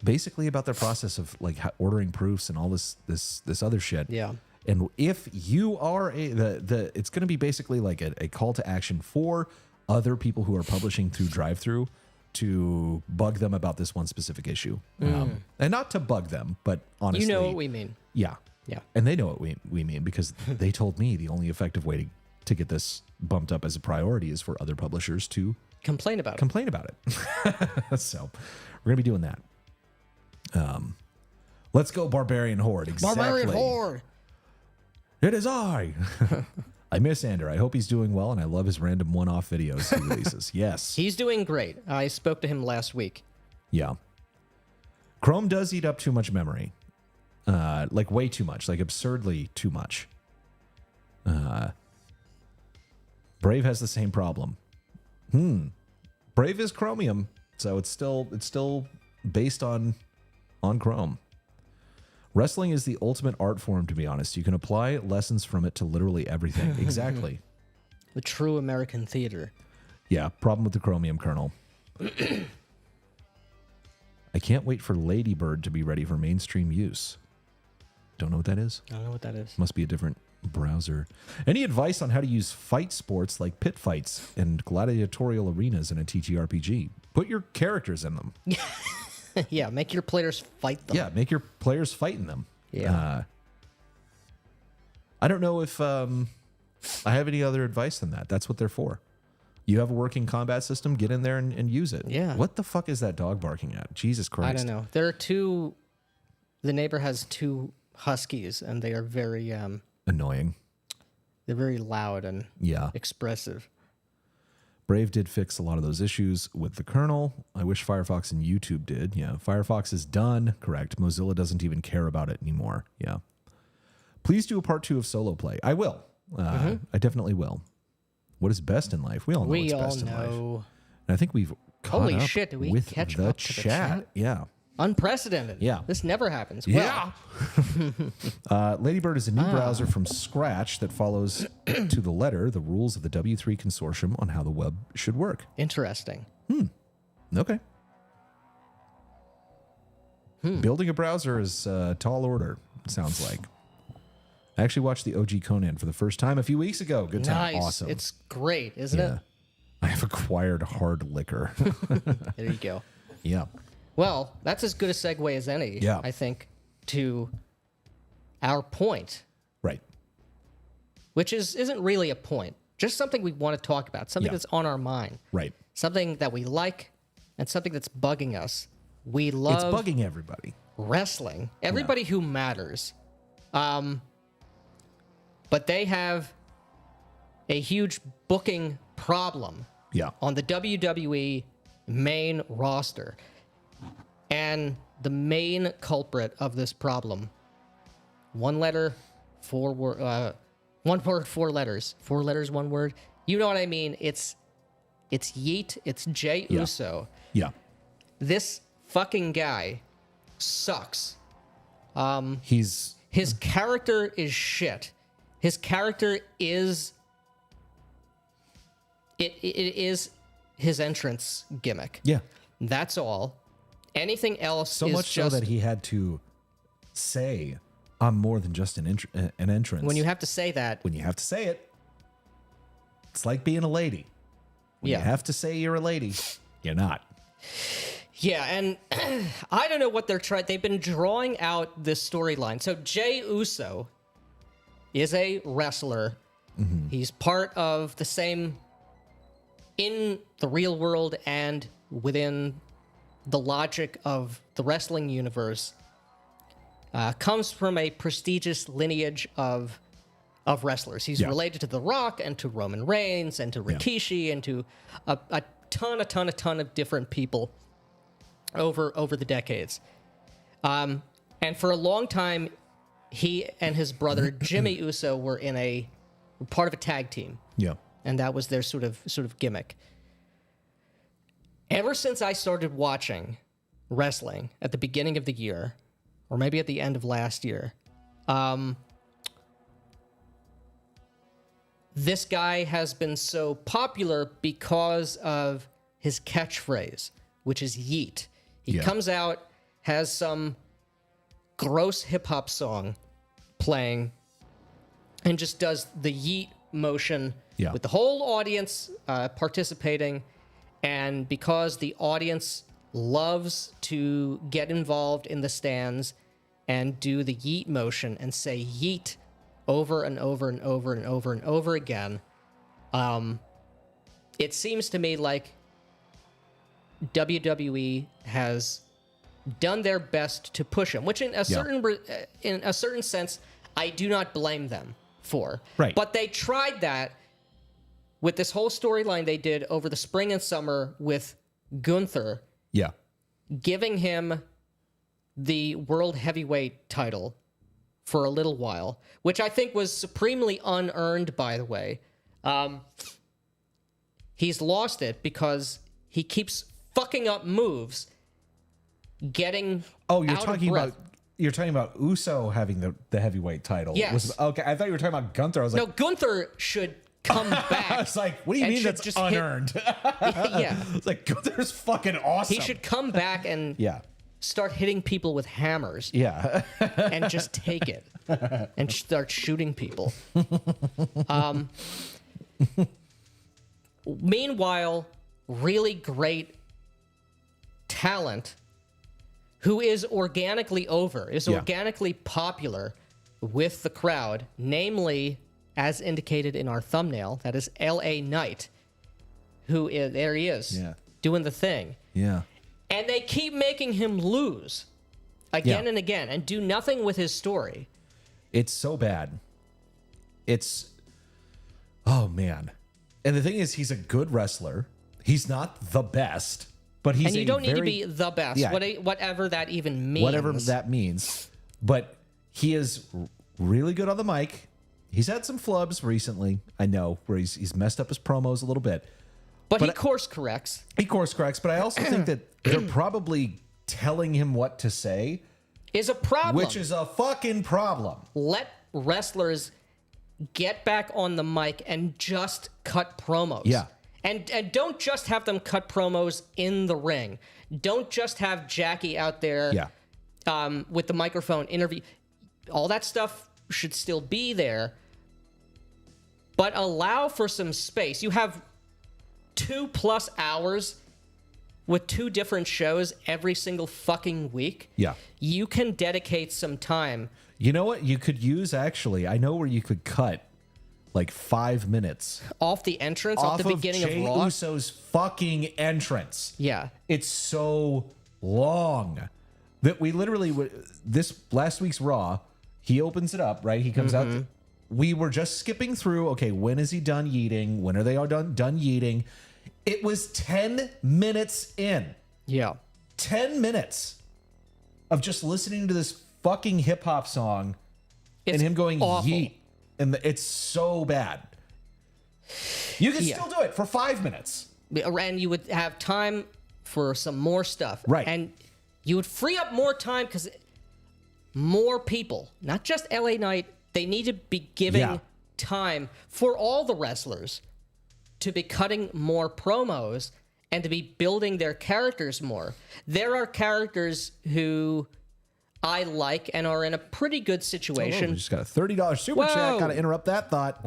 basically about their process of like ordering proofs and all this other shit. Yeah. And if you are it's going to be basically like a call to action for other people who are publishing through drive-through to bug them about this one specific issue, and not to bug them, but honestly, You know what we mean. yeah. Yeah. And they know what we mean, because they told me the only effective way to get this bumped up as a priority is for other publishers to Complain about it. So we're going to be doing that. Let's go Barbarian Horde. Exactly. Barbarian Horde. It is I. I miss Ander. I hope he's doing well, and I love his random one-off videos he releases. Yes. He's doing great. I spoke to him last week. Yeah. Chrome does eat up too much memory. Like way too much, like absurdly too much. Brave has the same problem. Brave is Chromium, so it's still based on Chrome. Wrestling is the ultimate art form, to be honest. You can apply lessons from it to literally everything. Exactly. The true American theater. Yeah, problem with the Chromium kernel. I can't wait for Ladybird to be ready for mainstream use. Don't know what that is? I don't know what that is. Must be a different browser. Any advice on how to use fight sports like pit fights and gladiatorial arenas in a TTRPG? Put your characters in them. Yeah, make your players fight them. Yeah, make your players fight in them. Yeah. I don't know if I have any other advice than that. That's what they're for. You have a working combat system, get in there and use it. Yeah. What the fuck is that dog barking at? Jesus Christ. I don't know. The neighbor has two huskies, and they are very annoying. They're very loud and expressive. Brave did fix a lot of those issues with the kernel. I wish Firefox and YouTube did. Yeah, Firefox is done. Correct. Mozilla doesn't even care about it anymore. Yeah. Please do a part 2 of solo play. I will. I definitely will. What is best in life? We all know what's best in life. And I think we've caught Holy up shit, did we with catch the up to the chat? Yeah. Unprecedented. Yeah. This never happens. Yeah. Ladybird is a new browser from scratch that follows to the letter the rules of the W3 consortium on how the web should work. Interesting. Okay. Building a browser is a tall order, it sounds like. I actually watched the OG Conan for the first time a few weeks ago. Good time. Nice. Awesome. It's great, isn't it? I have acquired hard liquor. There you go. Yeah. Well, that's as good a segue as any, I think, to our point. Right. Which isn't really a point. Just something we want to talk about. Something that's on our mind. Right. Something that we like and something that's bugging us. We love... It's bugging everybody. Wrestling. Everybody who matters. But they have a huge booking problem on the WWE main roster. And the main culprit of this problem, one letter, one word, 4 letters. 4 letters, 1 word. You know what I mean? It's Yeet. It's Jey Uso. Yeah. This fucking guy sucks. His character is shit. His character is... It is his entrance gimmick. Yeah. That's all. Anything else so is much so just... that he had to say, I'm more than just an entrance. When you have to say that... When you have to say it, it's like being a lady. When you have to say you're a lady, you're not. Yeah, and I don't know what they're trying... They've been drawing out this storyline. So Jey Uso is a wrestler. Mm-hmm. He's part of the same... In the real world and within the logic of the wrestling universe, comes from a prestigious lineage of wrestlers. He's related to The Rock and to Roman Reigns and to Rikishi and to a ton of different people over the decades. And for a long time, he and his brother Jimmy Uso were part of a tag team. Yeah. And that was their sort of gimmick. Ever since I started watching wrestling at the beginning of the year, or maybe at the end of last year, this guy has been so popular because of his catchphrase, which is yeet. He comes out, has some gross hip-hop song playing, and just does the yeet motion with the whole audience participating. And because the audience loves to get involved in the stands and do the yeet motion and say yeet over and over and over and over and over again, it seems to me like WWE has done their best to push him, which in a certain sense, I do not blame them for. Right. But they tried that with this whole storyline they did over the spring and summer with Gunther. Yeah. Giving him the world heavyweight title for a little while, which I think was supremely unearned, by the way. He's lost it because he keeps fucking up moves, getting you're talking about Uso having the heavyweight title. Yes. Okay, I thought you were talking about Gunther. I was like, no, Gunther should come back. I was like, what do you mean that's just unearned? Yeah. It's like, Gunther's fucking awesome. He should come back and start hitting people with hammers. Yeah. And just take it and start shooting people. Meanwhile, really great talent who is organically organically popular with the crowd, namely, as indicated in our thumbnail, that is LA Knight, who is, there he is, doing the thing. Yeah. And they keep making him lose again and again and do nothing with his story. It's so bad. Oh, man. And the thing is, he's a good wrestler. He's not the best, but he's and you don't need to be the best, whatever that even means. Whatever that means. But he is really good on the mic. He's had some flubs recently, I know, where he's messed up his promos a little bit. But he course corrects. He course corrects, but I also think that they're probably telling him what to say. Is a problem. Which is a fucking problem. Let wrestlers get back on the mic and just cut promos. Yeah. And don't just have them cut promos in the ring. Don't just have Jackie out there with the microphone interview. All that stuff should still be there. But allow for some space. You have 2+ hours with 2 different shows every single fucking week. Yeah. You can dedicate some time. You know what you could use, actually? I know where you could cut like 5 minutes off the entrance, off the beginning Jey of Raw. Uso's fucking entrance. Yeah. It's so long that we literally, this last week's Raw, he opens it up, right? He comes out. We were just skipping through, okay, when is he done yeeting? When are they all done yeeting? It was 10 minutes in. Yeah. 10 minutes of just listening to this fucking hip hop song and him going awful. yeet. And it's so bad. You can still do it for 5 minutes. And you would have time for some more stuff. Right. And you would free up more time because more people, not just LA Knight, they need to be giving time for all the wrestlers to be cutting more promos and to be building their characters more. There are characters who I like and are in a pretty good situation. We just got a $30 super chat. Got to interrupt that thought.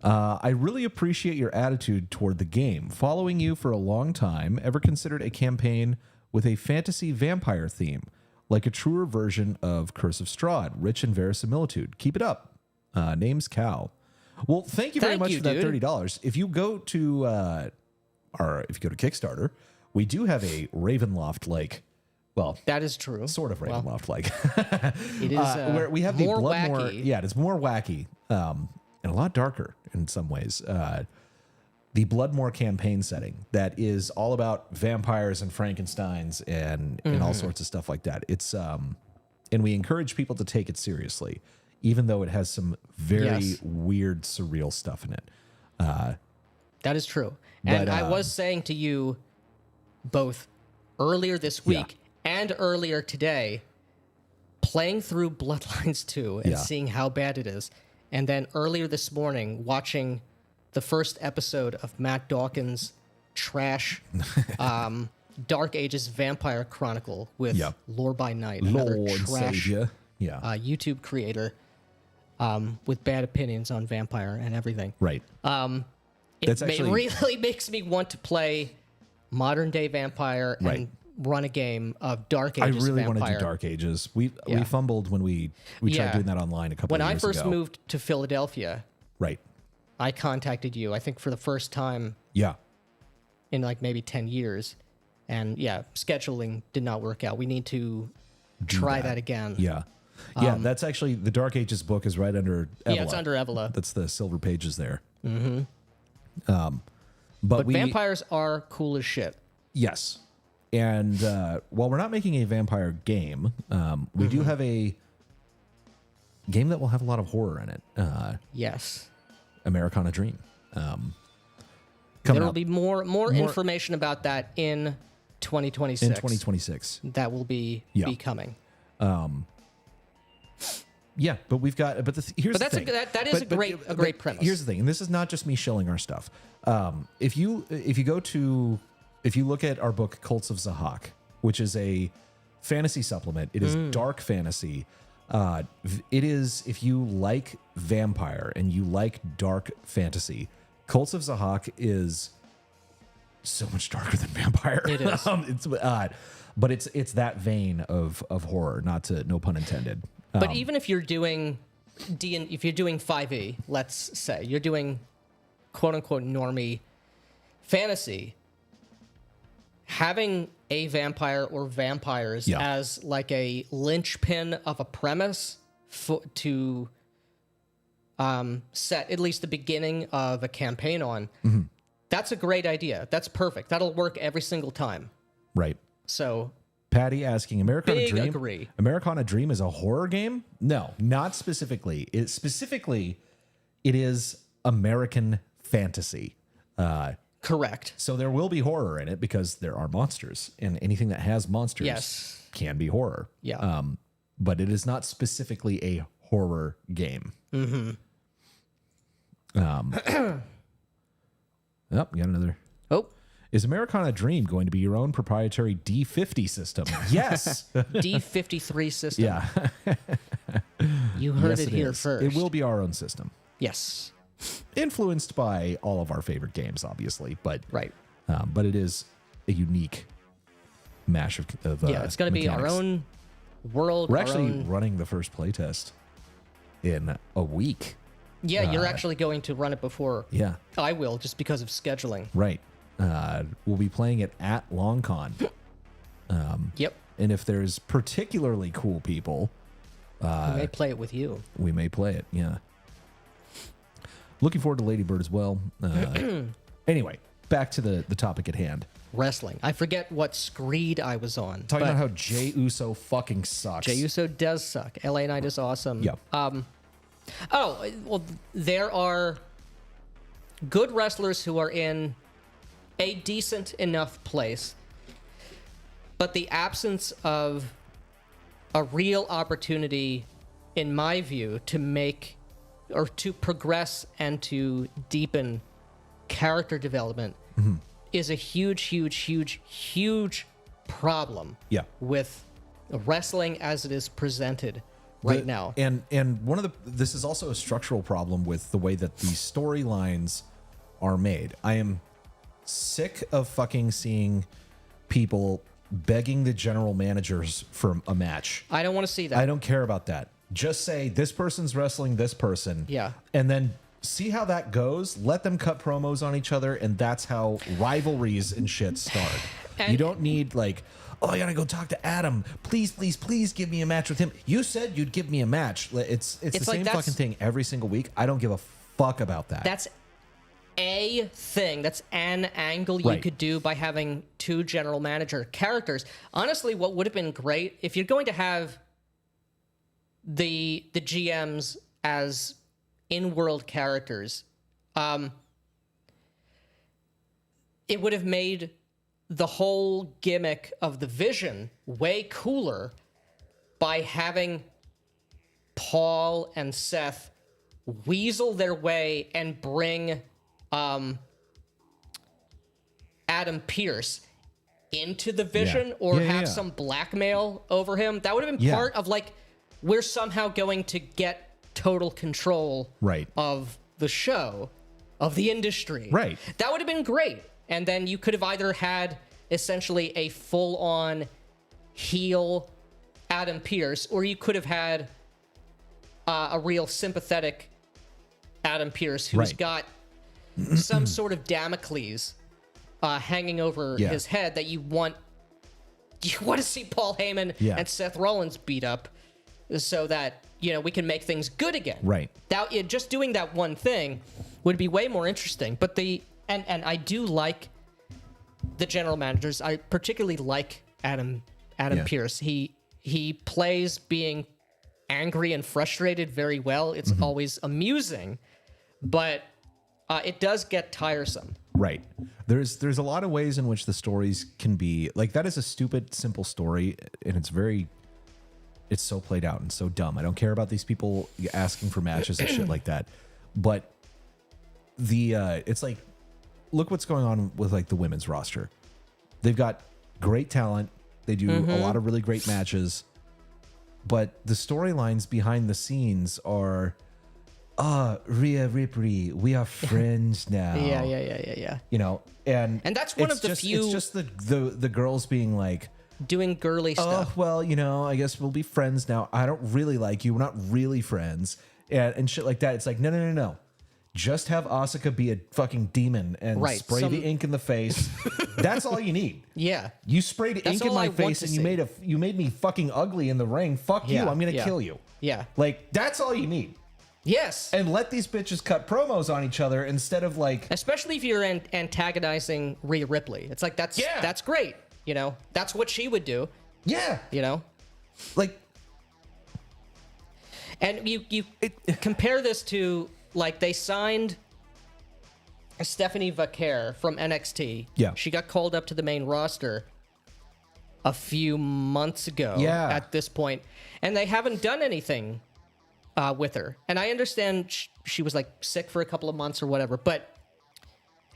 I really appreciate your attitude toward the game. Following you for a long time, ever considered a campaign with a fantasy vampire theme, like a truer version of Curse of Strahd, rich in verisimilitude? Keep it up. Name's Cal. Well, thank you very much for that $30. If you go to Kickstarter, we do have a Ravenloft like. Well, that is true. Sort of Ravenloft like. It is where we have the more Bloodmore. wacky. Yeah, it's more wacky and a lot darker in some ways. The Bloodmore campaign setting that is all about vampires and Frankensteins and all sorts of stuff like that. It's and we encourage people to take it seriously, even though it has some very weird, surreal stuff in it. That is true. And I was saying to you both earlier this week and earlier today, playing through Bloodlines 2 and seeing how bad it is And then earlier this morning, watching the first episode of Matt Dawkins' trash Dark Ages Vampire Chronicle with Lore by Night, another Lord trash Savior. YouTube creator with bad opinions on vampire and everything. Right. It really makes me want to play modern day vampire and run a game of Dark Ages Vampire. I really want to do Dark Ages. We fumbled when we tried doing that online a couple of years ago. When I first moved to Philadelphia, right, I contacted you, I think for the first time in like maybe 10 years. And scheduling did not work out. We need to try that again. Yeah. That's actually, the Dark Ages book is right under Evola. Yeah, it's under Evola. That's the silver pages there. Mm-hmm. But vampires are cool as shit. Yes. And while we're not making a vampire game, we do have a game that will have a lot of horror in it. Yes. Americana Dream. There will be more information about that in 2026. In 2026. That will be coming. Yeah, but we've got. Here's the thing. That is a great premise. Here's the thing, and this is not just me shilling our stuff. If you look at our book Cults of Zahak, which is a fantasy supplement, it is dark fantasy. It is, if you like vampire and you like dark fantasy, Cults of Zahak is so much darker than vampire. It is. But it's that vein of horror. No pun intended. But even if you're doing if you're doing 5e, let's say you're doing quote unquote normie fantasy, having a vampire or vampires as like a linchpin of a premise to set at least the beginning of a campaign on, that's a great idea. That's perfect. That'll work every single time. Right. So Patty asking, Americana Dream? Agree. Americana Dream is a horror game? No, not specifically. It is American fantasy. Correct. So there will be horror in it because there are monsters, and anything that has monsters can be horror. Yeah. But it is not specifically a horror game. Mm-hmm. You got another. Oh. Is Americana Dream going to be your own proprietary D50 system? Yes. D53 system. Yeah. You heard it here first. It will be our own system. Yes. Influenced by all of our favorite games, obviously, but right. But it is a unique mash of it's going to be our own world. We're actually running the first playtest in a week. Yeah, you're actually going to run it before. Yeah, I will, just because of scheduling. Right. We'll be playing it at LongCon. Yep. And if there's particularly cool people, we may play it with you. We may play it. Yeah. Looking forward to Lady Bird as well. Anyway, back to the topic at hand. Wrestling. I forget what screed I was on. Talking about how Jey Uso fucking sucks. Jey Uso does suck. LA Knight is awesome. Yeah. There are good wrestlers who are in a decent enough place, but the absence of a real opportunity, in my view, to make or to progress and to deepen character development is a huge problem with wrestling as it is presented right now. And this is also a structural problem with the way that these storylines are made. I am sick of fucking seeing people begging the general managers for a match. I don't want to see that. I don't care about that. Just say this person's wrestling this person. Yeah. And then see how that goes. Let them cut promos on each other, and that's how rivalries and shit start. You don't need like, oh, I gotta go talk to Adam. Please give me a match with him. You said you'd give me a match. It's the same fucking thing every single week. I don't give a fuck about that. That's a thing. That's an angle you could do by having two general manager characters. Honestly, what would have been great if you're going to have the GMs as in-world characters, it would have made the whole gimmick of the Vision way cooler by having Paul and Seth weasel their way and bring Adam Pearce into the Vision or have some blackmail over him. That would have been part of like, we're somehow going to get total control of the show, of the industry. Right. That would have been great. And then you could have either had essentially a full-on heel Adam Pearce, or you could have had a real sympathetic Adam Pearce who's got some sort of Damocles hanging over his head that you want to see Paul Heyman and Seth Rollins beat up so that, you know, we can make things good again. Right. That just doing that one thing would be way more interesting. But and I do like the general managers. I particularly like Adam Pearce. He plays being angry and frustrated very well. It's always amusing, but it does get tiresome. Right. There's a lot of ways in which the stories can be like, that is a stupid, simple story, and it's so played out and so dumb. I don't care about these people asking for matches and shit like that. But it's like, look what's going on with like the women's roster. They've got great talent. They do a lot of really great matches, but the storylines behind the scenes are, Rhea Ripley, we are friends now. Yeah. You know, and that's one of the few. It's just the girls being like doing girly stuff. Oh, well, you know, I guess we'll be friends now. I don't really like you. We're not really friends, and shit like that. It's like no. Just have Asuka be a fucking demon and spray the ink in the face. That's all you need. Yeah. You sprayed ink in my face and you made me fucking ugly in the ring. Fuck you. I'm going to kill you. Yeah. Like, that's all you need. Yes. And let these bitches cut promos on each other instead of like... Especially if you're antagonizing Rhea Ripley. It's like, that's great. You know, that's what she would do. Yeah. You know? Like... And you compare this to... Like, they signed Stephanie Vaquer from NXT. Yeah. She got called up to the main roster a few months ago at this point. And they haven't done anything with her. And I understand she was, like, sick for a couple of months or whatever, but...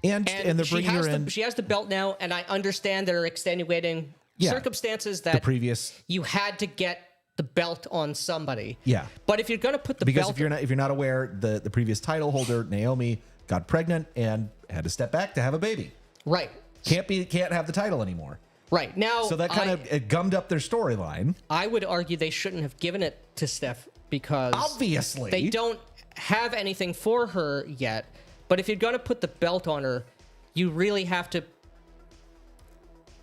And they're bringing her in... She has the belt now, and I understand there are extenuating circumstances that... The previous... You had to get... the belt on somebody. Yeah. But if you're going to put the because belt... Because if you're not aware, the previous title holder, Naomi, got pregnant and had to step back to have a baby. Right. Can't have the title anymore. Right. Now... So that kind of gummed up their storyline. I would argue they shouldn't have given it to Steph because... Obviously. They don't have anything for her yet. But if you're going to put the belt on her, you really have to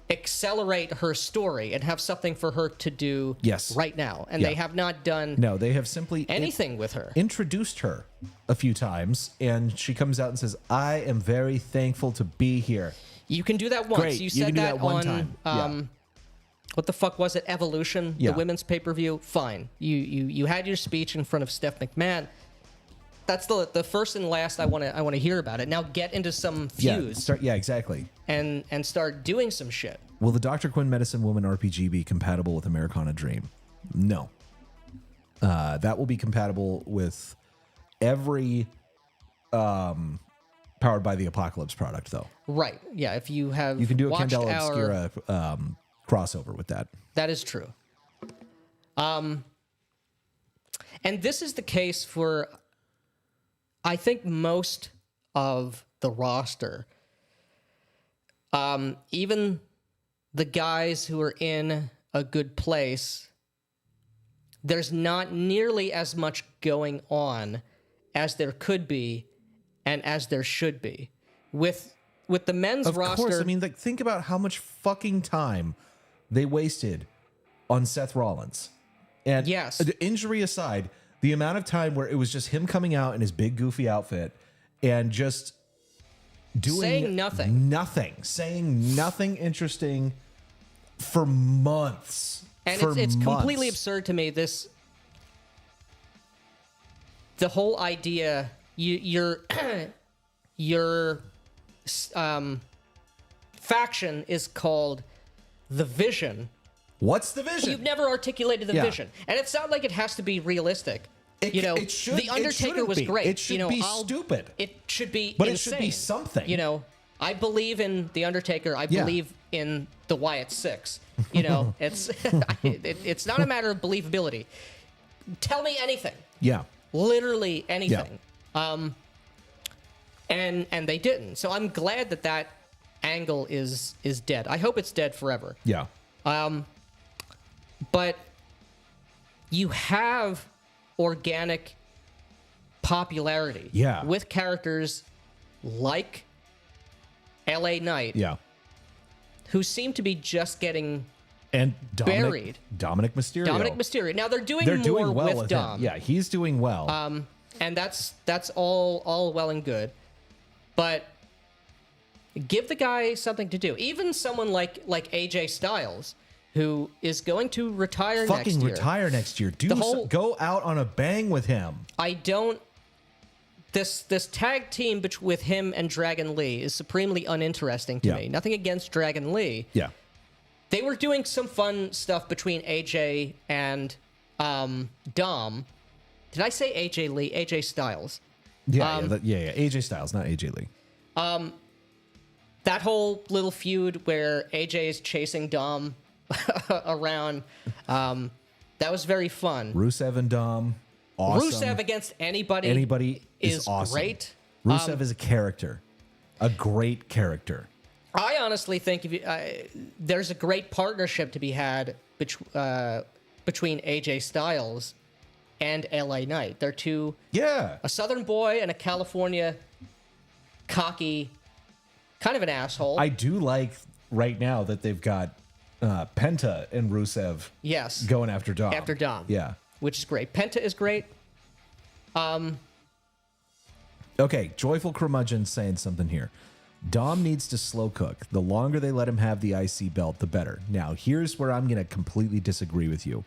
accelerate her story and have something for her to do right now. And they have not done they have simply anything with her. Introduced her a few times, and she comes out and says, I am very thankful to be here. You can do that once. Great. You said that on one time. What the fuck was it? Evolution, the women's pay-per-view. Fine. You had your speech in front of Steph McMahon. That's the first and last I want to hear about it. Now get into some feuds. Exactly. And start doing some shit. Will the Dr. Quinn Medicine Woman RPG be compatible with Americana Dream? No. That will be compatible with every Powered by the Apocalypse product, though. Right. Yeah. If you have you can do a Candela Obscura crossover with that. That is true. And this is the case for, I think, most of the roster. Even the guys who are in a good place, there's not nearly as much going on as there could be and as there should be. With the men's roster... Of course, I mean, like, think about how much fucking time they wasted on Seth Rollins. And injury aside, the amount of time where it was just him coming out in his big goofy outfit and just doing saying nothing interesting for months. And it's completely absurd to me. The whole idea, your faction is called the Vision. What's the Vision? You've never articulated the Vision, and it sounds like it has to be realistic. The Undertaker was great. It should be stupid. It should be But insane. it should be something. I believe in the Undertaker. I believe in the Wyatt Six. It's it's not a matter of believability. Tell me anything. Yeah. Literally anything. Yeah. And they didn't. So I'm glad that angle is dead. I hope it's dead forever. Yeah. But you have organic popularity. Yeah. With characters like LA Knight. Yeah. Who seem to be just getting and buried. Dominic Mysterio. Now they're doing well with Dom. Him. Yeah, he's doing well. And that's all well and good. But give the guy something to do. Even someone like AJ Styles, who is going to retire next year. Fucking retire next year. Go out on a bang with him. This tag team with him and Dragon Lee is supremely uninteresting to me. Nothing against Dragon Lee. Yeah. They were doing some fun stuff between AJ and Dom. Did I say AJ Lee? AJ Styles. Yeah, AJ Styles, not AJ Lee. That whole little feud where AJ is chasing Dom around, that was very fun. Rusev and Dom, awesome. Rusev against anybody is awesome. Great. Rusev is a character, a great character. I honestly think there's a great partnership to be had between AJ Styles and LA Knight. They're two, a Southern boy and a California cocky, kind of an asshole. I do like right now that they've got Penta and Rusev going after Dom. Yeah. Which is great. Penta is great. Okay, Joyful Curmudgeon saying something here. Dom needs to slow cook. The longer they let him have the IC belt, the better. Now, here's where I'm going to completely disagree with you.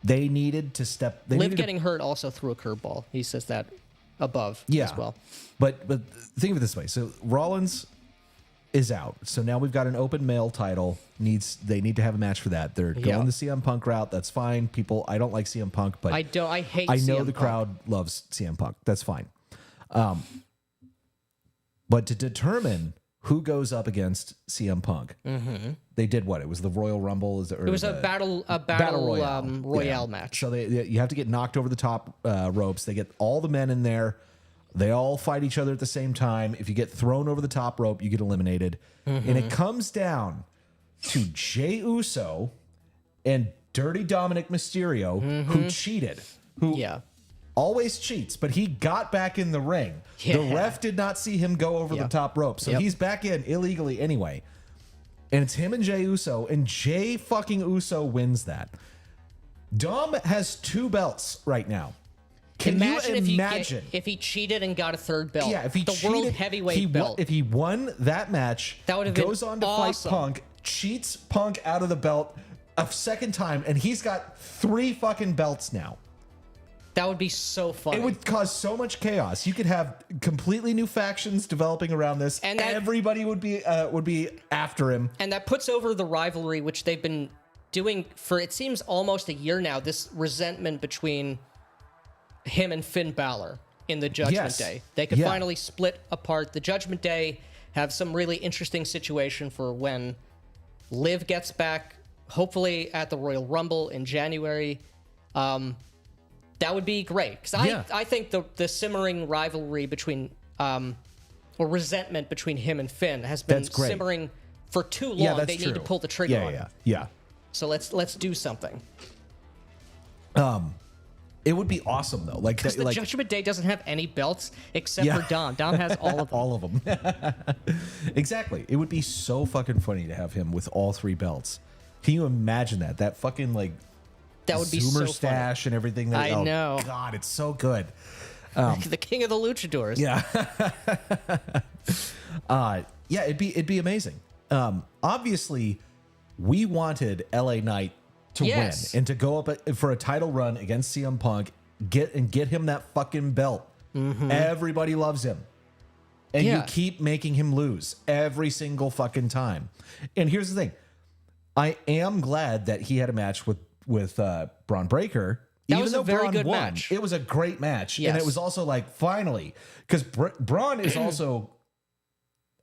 They needed to step... Liv getting hurt also threw a curveball. He says that above as well. But think of it this way. So Rollins is out. So now we've got an open male title. They need to have a match for that. They're going the CM Punk route. That's fine. People, I don't like CM Punk, but I hate CM know Punk. The crowd loves CM Punk. That's fine. But to determine who goes up against CM Punk, they did what? It was the Royal Rumble. It was a battle royale match. So you have to get knocked over the top ropes. They get all the men in there. They all fight each other at the same time. If you get thrown over the top rope, you get eliminated. And it comes down to Jey Uso and Dirty Dominic Mysterio, who cheated. Who always cheats, but he got back in the ring. The ref did not see him go over the top rope. So he's back in illegally anyway. And it's him and Jey Uso, and Jey fucking Uso wins that. Dom has 2 belts right now. Can you imagine if he cheated and got a third belt? Yeah, if he cheated, world heavyweight belt. If he won that match, that would have goes been on to awesome. fight Punk, cheats Punk out of the belt a second time, and he's got 3 fucking belts now. That would be so funny. It would cause so much chaos. You could have completely new factions developing around this, and everybody would be after him. And that puts over the rivalry, which they've been doing for, it seems, almost a year now. This resentment between him and Finn Balor in the Judgment Day. They could finally split apart. The Judgment Day have some really interesting situation for when Liv gets back, hopefully at the Royal Rumble in January. That would be great. Because I think the simmering rivalry between, or resentment between him and Finn has been simmering for too long. They need to pull the trigger on it. Yeah. So let's do something. It would be awesome though. Because the Judgment Day doesn't have any belts except for Dom. Dom has all of them. All of them. Exactly. It would be so fucking funny to have him with all 3 belts. Can you imagine that? That fucking that would be so stash funny. And everything. I know. God, it's so good. The king of the luchadors. Yeah. It'd be amazing. Obviously, we wanted LA Knight to win and to go up for a title run against CM Punk, get him that fucking belt. Everybody loves him. And you keep making him lose every single fucking time. And here's the thing. I am glad that he had a match with Braun Breaker, That was a very good match. It was a great match. Yes. And it was also like, finally, because Braun is also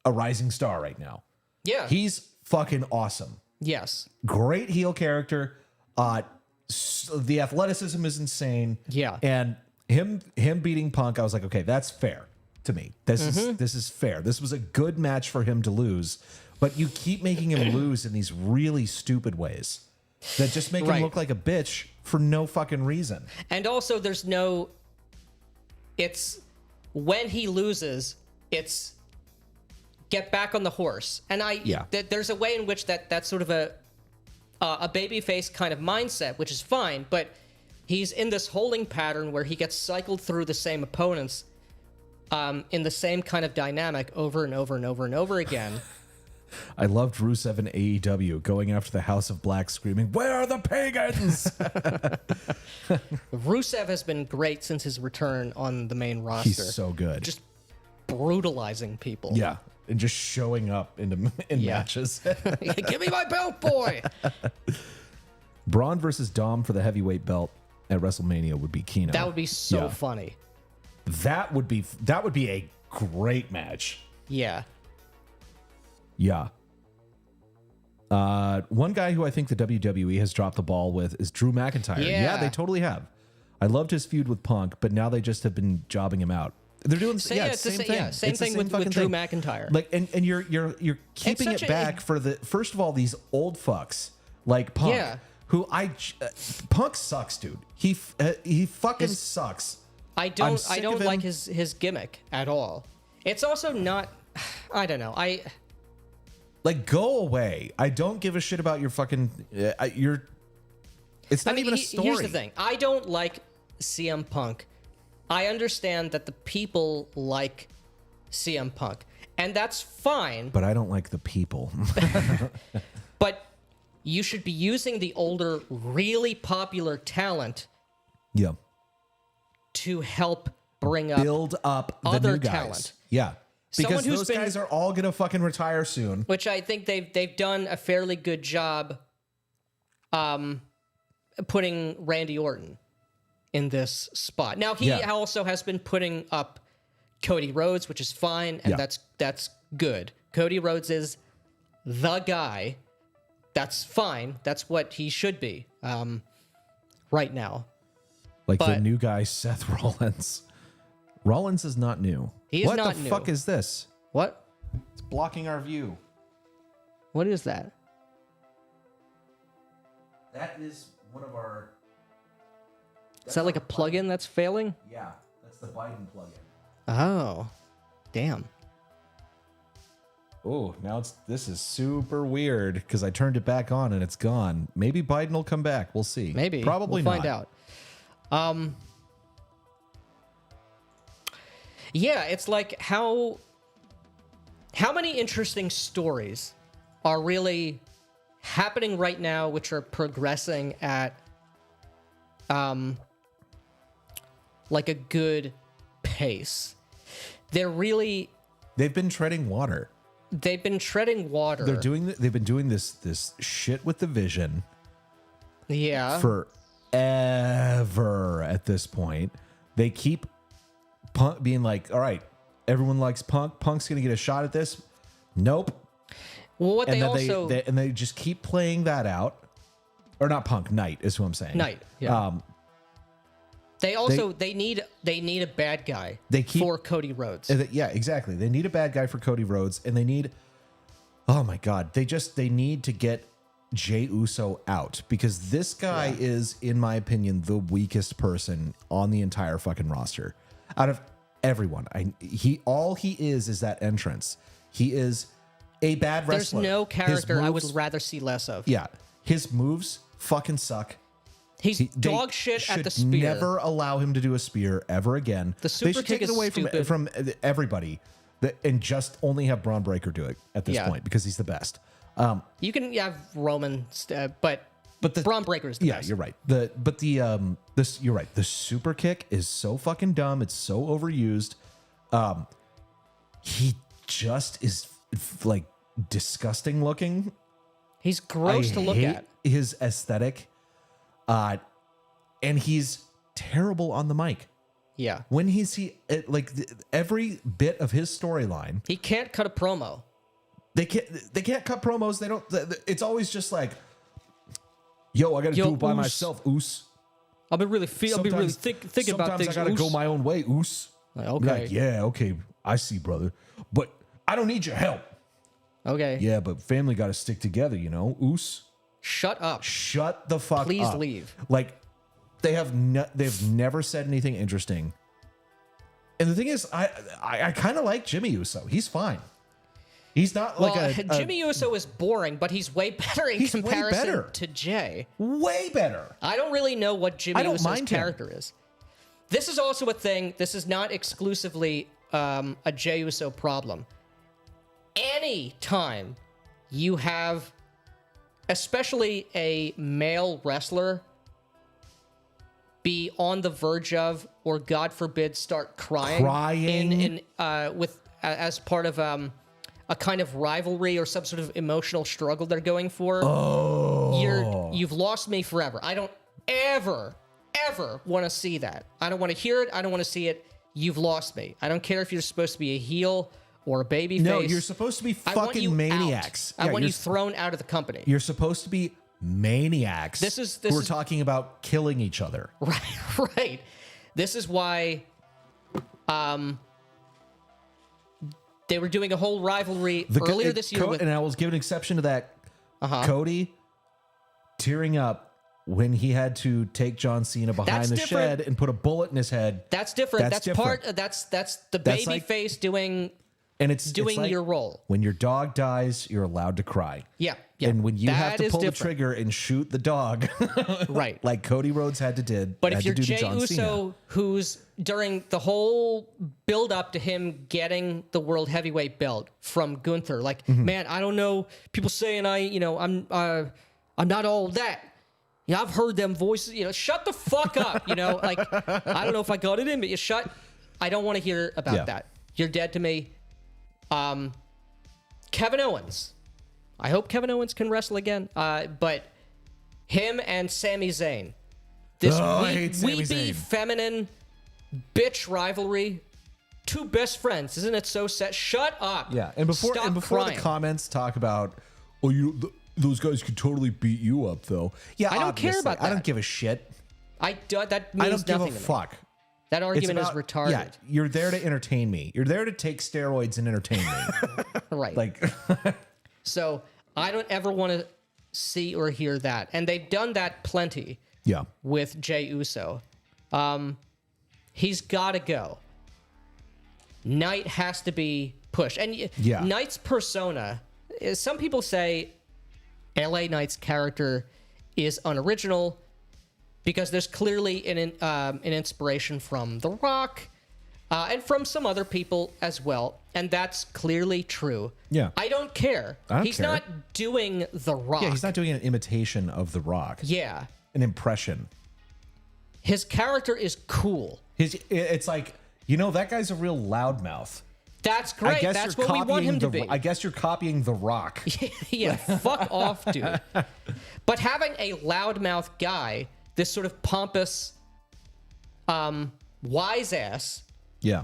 a rising star right now. Yeah. He's fucking awesome. Yes. Great heel character. The athleticism is insane. Yeah. And him beating Punk, I was like, okay, that's fair to me. This is fair. This was a good match for him to lose, but you keep making him lose in these really stupid ways that just make him look like a bitch for no fucking reason. And also it's when he loses, it's get back on the horse. And there's a way in which that's sort of a babyface kind of mindset, which is fine, but he's in this holding pattern where he gets cycled through the same opponents in the same kind of dynamic over and over and over and over again. I loved Rusev in AEW going after the House of Black screaming, "Where are the pagans?" Rusev has been great since his return on the main roster. He's so good. Just brutalizing people. Yeah. And just showing up in matches. Give me my belt, boy. Braun versus Dom for the heavyweight belt at WrestleMania would be Keno. That would be so funny. That would be a great match. Yeah. Yeah. One guy who I think the WWE has dropped the ball with is Drew McIntyre. Yeah, they totally have. I loved his feud with Punk, but now they just have been jobbing him out. They're doing same thing. Yeah, same thing with Drew McIntyre. Like, and you're keeping it back for the first of all these old fucks like Punk. Yeah. Who Punk sucks, dude. He fucking sucks. I don't like his gimmick at all. It's also not. I don't know. Like, go away. I don't give a shit about your fucking. It's not even a story. Here's the thing. I don't like CM Punk. I understand that the people like CM Punk, and that's fine. But I don't like the people. But you should be using the older, really popular talent. Yeah. To help build up the other new guys. Talent. Yeah. Because Someone those guys are all gonna fucking retire soon. Which I think they've done a fairly good job putting Randy Orton in this spot. Now he also has been putting up Cody Rhodes, which is fine, and that's good. Cody Rhodes is the guy. That's fine. That's what he should be right now. Like the new guy, Seth Rollins. Rollins is not new. He is not new. What the fuck is this? What? It's blocking our view. What is that? That is one of our... Is that like a plugin that's failing? Yeah, that's the Biden plugin. Oh, damn. Oh, now this is super weird because I turned it back on and it's gone. Maybe Biden will come back. We'll see. Maybe. Probably we'll not. Find out. Yeah, it's like how many interesting stories are really happening right now, which are progressing at like a good pace. They've been treading water. They've been doing this shit with the Vision. Yeah. Forever at this point. They keep Punk being like, all right, everyone likes Punk. Punk's gonna get a shot at this. Nope. Well, they just keep playing that out. Or not Punk, Knight is who I'm saying. Knight. Yeah. They need a bad guy for Cody Rhodes. Yeah, exactly. They need a bad guy for Cody Rhodes, and they need. Oh my God! They need to get Jey Uso out because this guy is, in my opinion, the weakest person on the entire fucking roster out of everyone. All he is that entrance. He is a bad wrestler. There's no character I would rather see less of. Yeah, his moves fucking suck. He's dog shit at the spear. Never allow him to do a spear ever again. The super they should kick take it away from everybody and just only have Braun Breaker do it at this point because he's the best. You can have Roman, but the Braun Breaker is the best. Yeah, you're right. You're right. The super kick is so fucking dumb. It's so overused. He just is like disgusting looking. He's gross to look at. His aesthetic. and he's terrible on the mic. Yeah. When every bit of his storyline, he can't cut a promo. They can't cut promos. They don't. It's always just like, yo, I got to do it by myself, Oos. I'll be really thinking about things. Sometimes I got to go my own way, Oos. Okay. Like, yeah, okay, I see, brother, but I don't need your help. Okay. Yeah, but family got to stick together, you know, Oos. Shut up. Shut the fuck up. Please leave. Like, they've never said anything interesting. And the thing is, I kind of like Jimmy Uso. He's fine. He's not Jimmy Uso is boring, but he's way better in comparison to Jey. Way better. I don't really know what Jimmy Uso's character is. This is also a thing. This is not exclusively a Jey Uso problem. Any time you have, especially a male wrestler, be on the verge of, or God forbid, start crying as part of a kind of rivalry or some sort of emotional struggle they're going for. You've lost me forever. I don't ever want to see that. I don't want to hear it. I don't want to see it. You've lost me. I don't care if you're supposed to be a heel or a baby face. No, you're supposed to be fucking maniacs. I want you thrown out of the company. You're supposed to be maniacs who are talking about killing each other. Right. This is why they were doing a whole rivalry earlier this year. And I will give an exception to that. Cody tearing up when he had to take John Cena behind the shed and put a bullet in his head. That's different. That's the baby face doing your role. When your dog dies, you're allowed to cry. Yeah. And when you have to pull the trigger and shoot the dog, right, like Cody Rhodes had to do. But if you're Jey Uso, who's during the whole build up to him getting the world heavyweight belt from Gunther, like, man, I don't know. People saying I'm not all that. Yeah, I've heard them voices. Shut the fuck up. Like, I don't know if I got it in, but you shut. I don't want to hear about that. You're dead to me. Kevin Owens. I hope Kevin Owens can wrestle again. But him and Sami Zayn. This weepy, feminine bitch rivalry. Two best friends. Isn't it so sad? Shut up. Yeah. And before the comments talk about, those guys could totally beat you up, though. Yeah, I don't care about that. I don't give a shit. That means I don't give a to fuck. Me. That argument is retarded. Yeah, you're there to entertain me. You're there to take steroids and entertain me. Right. Like, so I don't ever want to see or hear that. And they've done that plenty. Yeah. With Jey Uso. He's got to go. Knight has to be pushed. And Knight's persona, some people say LA Knight's character is unoriginal because there's clearly an inspiration from The Rock and from some other people as well. And that's clearly true. Yeah. I don't care. He's not doing The Rock. Yeah, he's not doing an imitation of The Rock. Yeah. An impression. His character is cool. It's like, that guy's a real loudmouth. That's great. That's what we want him to be. I guess you're copying The Rock. Yeah, fuck off, dude. But having a loudmouth guy, this sort of pompous, wise ass,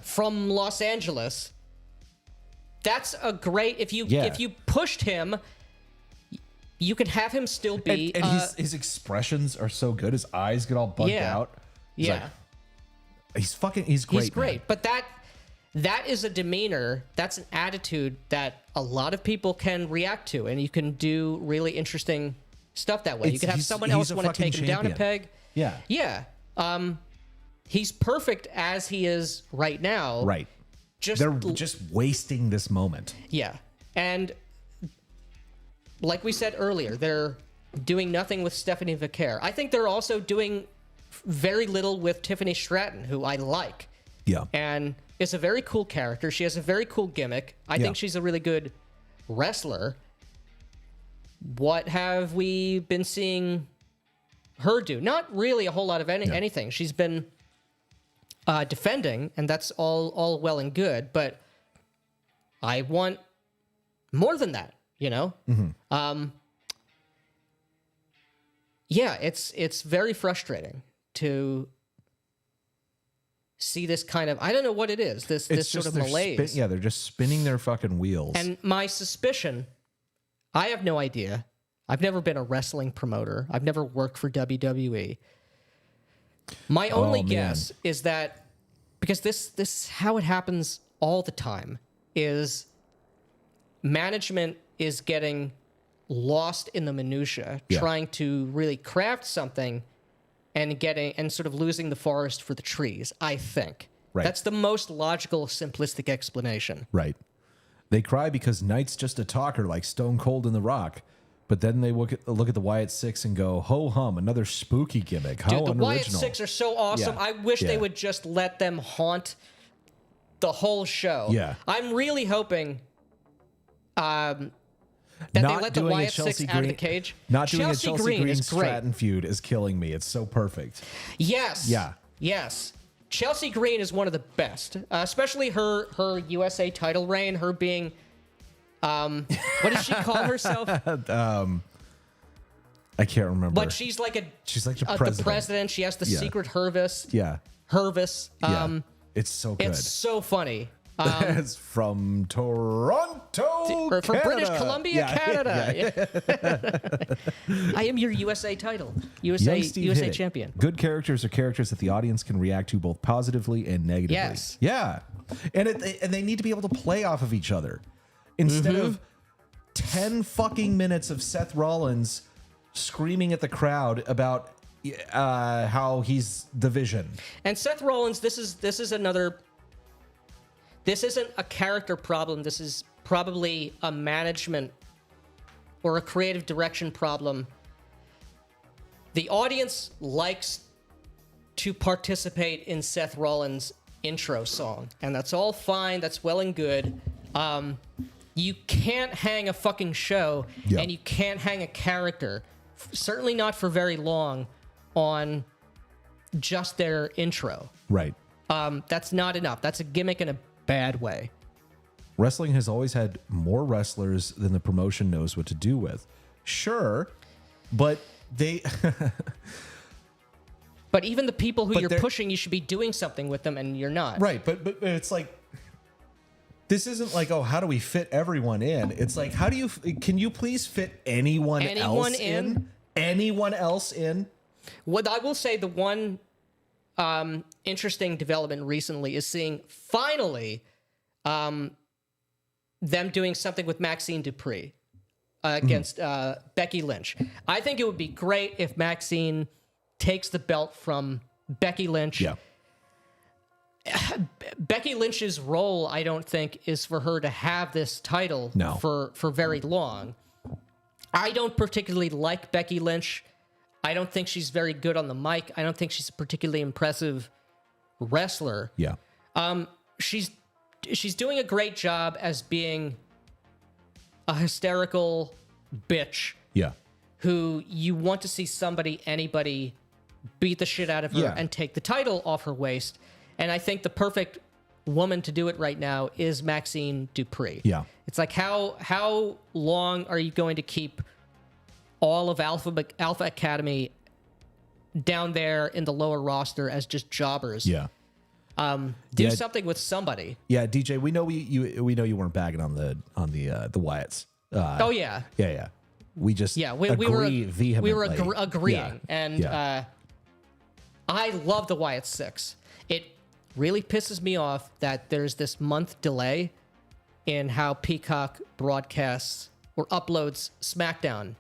from Los Angeles, that's a great. If you pushed him, you could have him still be. And his expressions are so good. His eyes get all bugged out. He's great. He's great. Man. But that is a demeanor, that's an attitude that a lot of people can react to, and you can do really interesting stuff that way. You can have someone else want to take him down a peg. Yeah. Yeah. He's perfect as he is right now. Right. They're just wasting this moment. Yeah. And like we said earlier, they're doing nothing with Stephanie Vaquer. I think they're also doing very little with Tiffany Stratton, who I like. Yeah. And is a very cool character. She has a very cool gimmick. I think she's a really good wrestler. What have we been seeing her do? Not really a whole lot of anything. She's been defending, and that's all well and good, but I want more than that, Yeah, it's very frustrating to see this kind of, I don't know what it is, this sort of malaise. They're just spinning their fucking wheels. And my suspicion, I have no idea. I've never been a wrestling promoter. I've never worked for WWE. My only guess is that, because this is how it happens all the time, is management is getting lost in the minutia, trying to really craft something and sort of losing the forest for the trees, I think. Right. That's the most logical, simplistic explanation. Right. They cry because Knight's just a talker like Stone Cold and The Rock. But then they look at the Wyatt Six and go, ho hum, another spooky gimmick. How Dude, the unoriginal. Wyatt Six are so awesome. I wish they would just let them haunt the whole show. Yeah. I'm really hoping that they let the Wyatt Six out of the cage. Not doing Chelsea a Chelsea Green Stratton feud is killing me. It's so perfect. Yes. Yeah. Yes. Chelsea Green is one of the best, especially her USA title reign, her being... what does she call herself? I can't remember. But she's like the president. The president. She has the secret Hervis. Yeah. Hervis. It's so good. It's so funny. It's from Toronto, for Canada. British Columbia, Canada. I am your USA title. USA champion. Good characters are characters that the audience can react to both positively and negatively. Yes. Yeah. And they need to be able to play off of each other. Instead of 10 fucking minutes of Seth Rollins screaming at the crowd about how he's the Vision. And Seth Rollins, this isn't a character problem. This is probably a management or a creative direction problem. The audience likes to participate in Seth Rollins' intro song, and that's all fine. That's well and good. You can't hang a fucking show, and you can't hang a character, certainly not for very long, on just their intro. Right. That's not enough. That's a gimmick in a bad way. Wrestling has always had more wrestlers than the promotion knows what to do with. Sure, but they... But even the people who you're pushing, you should be doing something with them, and you're not. Right, but it's like... This isn't like, oh, how do we fit everyone in? It's like, can you please fit anyone else in? Anyone else in? What I will say, the one interesting development recently is seeing finally them doing something with Maxine Dupree against Becky Lynch. I think it would be great if Maxine takes the belt from Becky Lynch. Yeah. Becky Lynch's role, I don't think, is for her to have this title for very long. I don't particularly like Becky Lynch. I don't think she's very good on the mic. I don't think she's a particularly impressive wrestler. Yeah. She's doing a great job as being a hysterical bitch. Yeah. Who you want to see anybody beat the shit out of her and take the title off her waist. And I think the perfect woman to do it right now is Maxine Dupree. Yeah. It's like, how long are you going to keep all of Alpha Academy down there in the lower roster as just jobbers? Yeah. Do something with somebody. Yeah, DJ, we know you weren't bagging on the Wyatts. Oh yeah. Yeah. We just we were agreeing, and I love the Wyatt Six. It really pisses me off that there's this month delay in how Peacock broadcasts or uploads SmackDown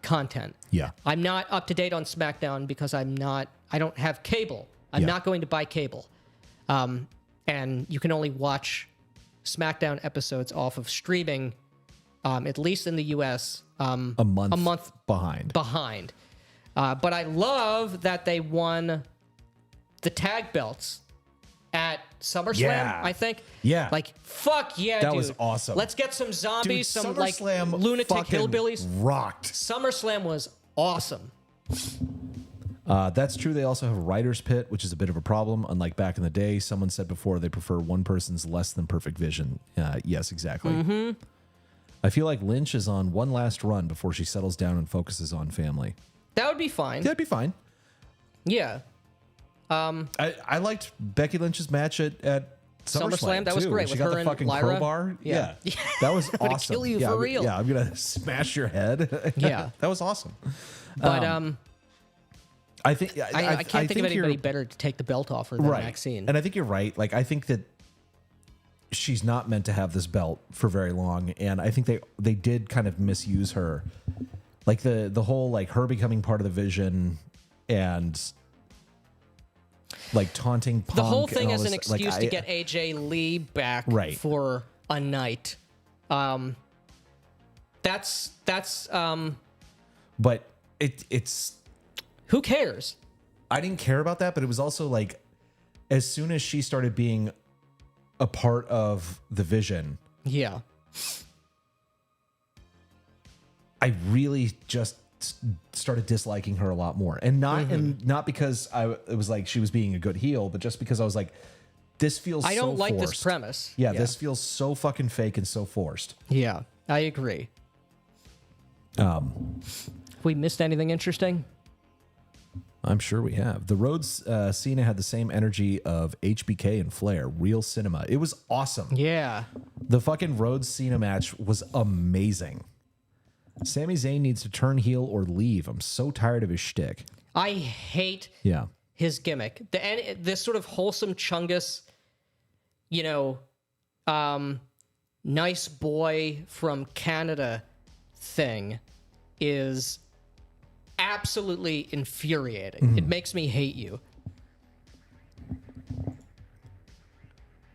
content. Yeah. I'm not up to date on SmackDown because I don't have cable. I'm not going to buy cable. And you can only watch SmackDown episodes off of streaming, at least in the US, a month behind. But I love that they won the tag belts at SummerSlam, I think. Yeah. Like, fuck yeah, that dude. was awesome. Let's get some zombies, dude, some like lunatic hillbillies. Rocked. SummerSlam was awesome. That's true. They also have a writer's pit, which is a bit of a problem. Unlike back in the day, someone said before they prefer one person's less than perfect vision. Yes, exactly. Mm-hmm. I feel like Lynch is on one last run before she settles down and focuses on family. That would be fine. That'd be fine. Yeah. I liked Becky Lynch's match at SummerSlam. That was too. great She with got her the and fucking Lyra. crowbar. Yeah. That was I'm gonna awesome. kill you yeah, for real. Yeah, I'm gonna smash your head. Yeah. That was awesome. But I think I can't think of anybody better to take the belt off her than Maxine. And I think you're right. Like I think that she's not meant to have this belt for very long, and I think they did kind of misuse her. Like the whole like her becoming part of the Vision and like taunting Punk. The whole thing is this, an excuse to get AJ Lee back for a night. That's but it's who cares? I didn't care about that, but it was also like as soon as she started being a part of the Vision, yeah, I really just started disliking her a lot more, and not because it was like she was being a good heel, but just because I was like, this feels. I don't like this premise. Yeah, this feels so fucking fake and so forced. Yeah, I agree. We missed anything interesting? I'm sure we have. The Rhodes Cena had the same energy of HBK and Flair, real cinema. It was awesome. Yeah. The fucking Rhodes Cena match was amazing. Sami Zayn needs to turn heel or leave. I'm so tired of his shtick. I hate his gimmick. This sort of wholesome Chungus, nice boy from Canada thing is absolutely infuriating. It makes me hate you.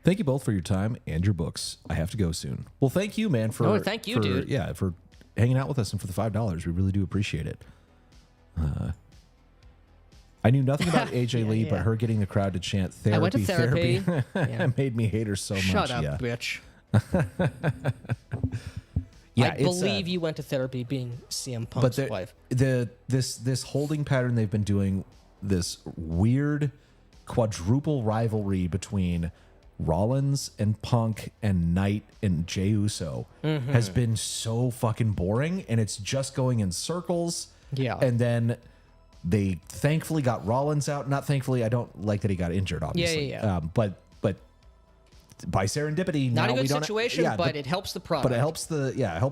Thank you both for your time and your books. I have to go soon. Well, thank you, man, for thank you, dude. Yeah, for hanging out with us and for the $5. We really do appreciate it. I knew nothing about AJ Lee, but her getting the crowd to chant therapy, I went to therapy. made me hate her so much. Shut up, bitch. Yeah, I believe you went to therapy being CM Punk's wife. This holding pattern they've been doing, this weird quadruple rivalry between Rollins and Punk and Knight and Jey Uso has been so fucking boring, and it's just going in circles. Yeah. And then they thankfully got Rollins out. Not thankfully, I don't like that he got injured, obviously. Yeah. But by serendipity, not now a good we don't, situation, but it helps the product. But it helps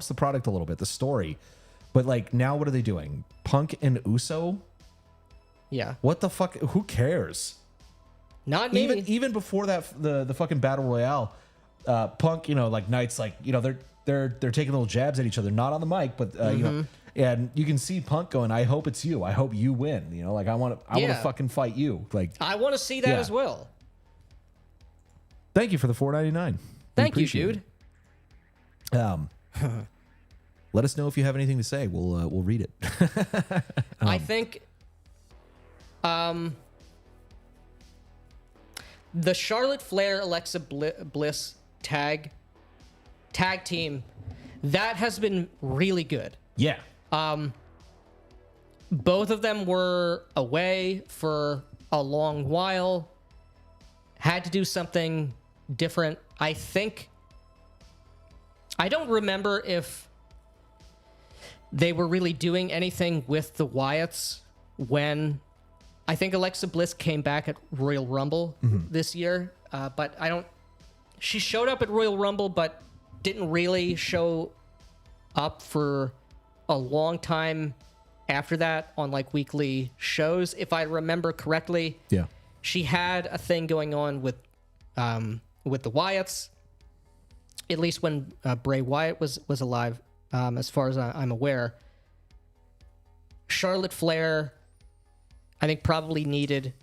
the product a little bit, the story. But like now, what are they doing? Punk and Uso? Yeah. What the fuck? Who cares? Not me. Even before that, the fucking battle royale, Punk, like Knight's like, they're taking little jabs at each other, not on the mic, but and you can see Punk going, I hope it's you. I hope you win. Like I want to fucking fight you. Like I want to see that as well. Thank you for the $4.99. Thank you, dude. Let us know if you have anything to say. We'll read it. I think the Charlotte Flair Alexa Bliss tag team, that has been really good. Yeah. Both of them were away for a long while. Had to do something different. I don't remember if they were really doing anything with the Wyatts when I think Alexa Bliss came back at Royal Rumble this year. But she showed up at Royal Rumble, but didn't really show up for a long time after that on like weekly shows. If I remember correctly. Yeah. She had a thing going on with the Wyatts, at least when Bray Wyatt was alive, as far as I'm aware. Charlotte Flair, I think, probably needed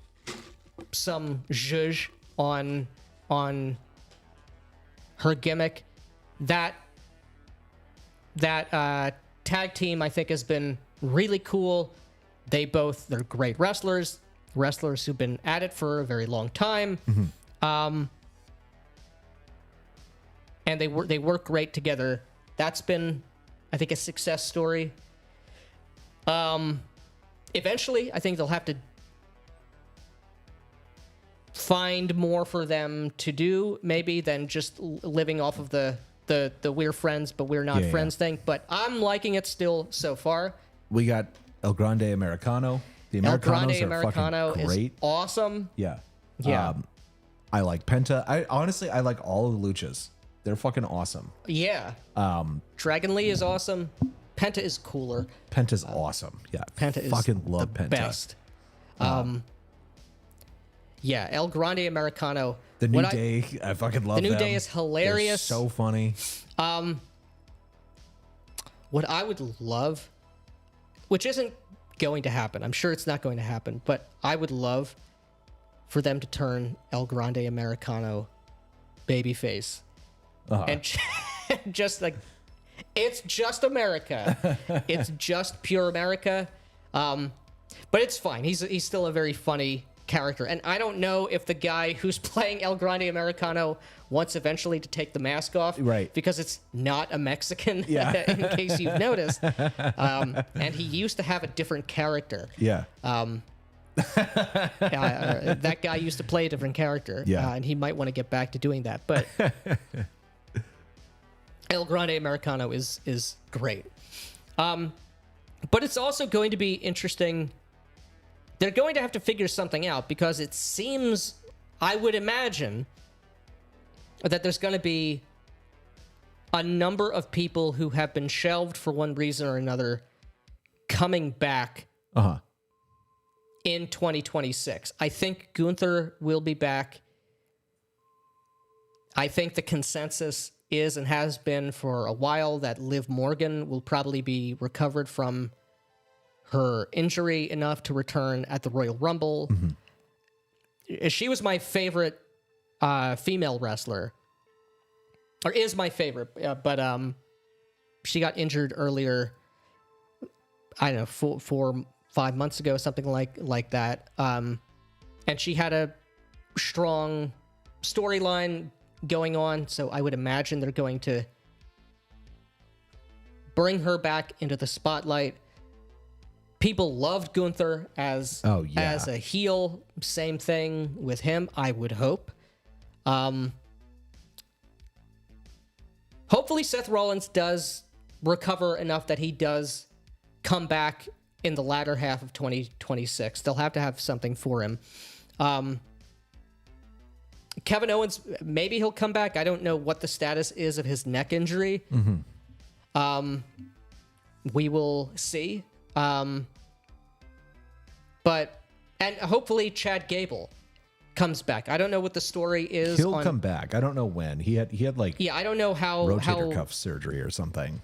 some zhuzh on her gimmick. That tag team, I think, has been really cool. They're great wrestlers who've been at it for a very long time. And they work great together. That's been, I think, a success story. Eventually, I think they'll have to find more for them to do, maybe, than just living off of the we're friends but we're not friends thing. But I'm liking it still so far. We got El Grande Americano, The El Grande Americanos are Americano fucking is great. awesome. Yeah. Yeah. I like Penta. I like all of the luchas. They're fucking awesome. Yeah. Dragon Lee is awesome. Penta is cooler. Penta's awesome. Yeah. Penta is fucking love the Penta. best. Yeah, El Grande Americano. The New Day, I fucking love The New them. Day is hilarious. They're so funny. What I would love, which isn't going to happen, I'm sure it's not going to happen, but I would love for them to turn El Grande Americano babyface. And just like, it's just America. It's just pure America. But it's fine. He's still a very funny character. And I don't know if the guy who's playing El Grande Americano wants eventually to take the mask off. Right. Because it's not a Mexican, Yeah. in case you've noticed. And he used to have a different character. Yeah. That guy used to play a different character. Yeah. And he might want to get back to doing that. But El Grande Americano is great. But it's also going to be interesting. They're going to have to figure something out because it seems, I would imagine, that there's going to be a number of people who have been shelved for one reason or another coming back in 2026. I think Gunther will be back. I think the consensus is and has been for a while that Liv Morgan will probably be recovered from her injury enough to return at the Royal Rumble. She was my favorite female wrestler, or is my favorite, but she got injured earlier, I don't know, 4-5 months ago, something like that. And she had a strong storyline going on, so I would imagine they're going to bring her back into the spotlight. People loved Gunther as a heel. Same thing with him, I would hope. Hopefully Seth Rollins does recover enough that he does come back in the latter half of 2026. They'll have to have something for him. Kevin Owens, maybe he'll come back. I don't know what the status is of his neck injury. We will see. But hopefully Chad Gable comes back. I don't know what the story is. He'll come back. I don't know when. He had like I don't know how rotator cuff surgery or something.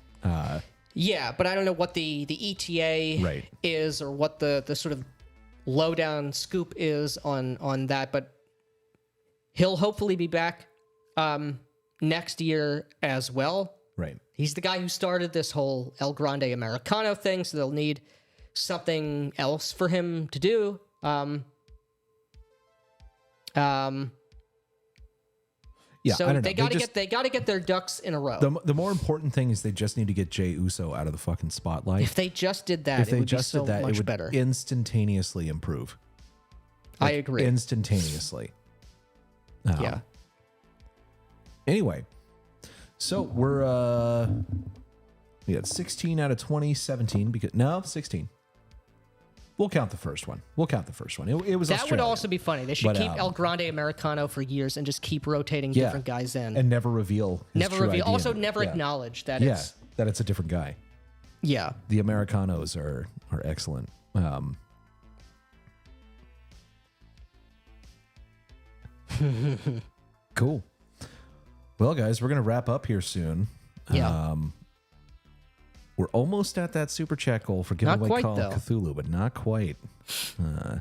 Yeah, but I don't know what the ETA is or what the sort of lowdown scoop is on that. But he'll hopefully be back next year as well. Right. He's the guy who started this whole El Grande Americano thing, so they'll need something else for him to do. Yeah, so I don't know. they got to get their ducks in a row. The more important thing is they just need to get Jey Uso out of the fucking spotlight. If they just did that, it would be so much better. Instantaneously improve. I agree. Instantaneously. Yeah. Anyway, so we had 16 out of 20, 17 because 16. We'll count the first one. It was that Australia. would also be funny. They should keep El Grande Americano for years and just keep rotating different guys in and never reveal. Also, never acknowledge that it's a different guy. Yeah, the Americanos are excellent. Cool. Well, guys, we're gonna wrap up here soon. Yeah. We're almost at that super chat goal for giving away Call of Cthulhu, but not quite. But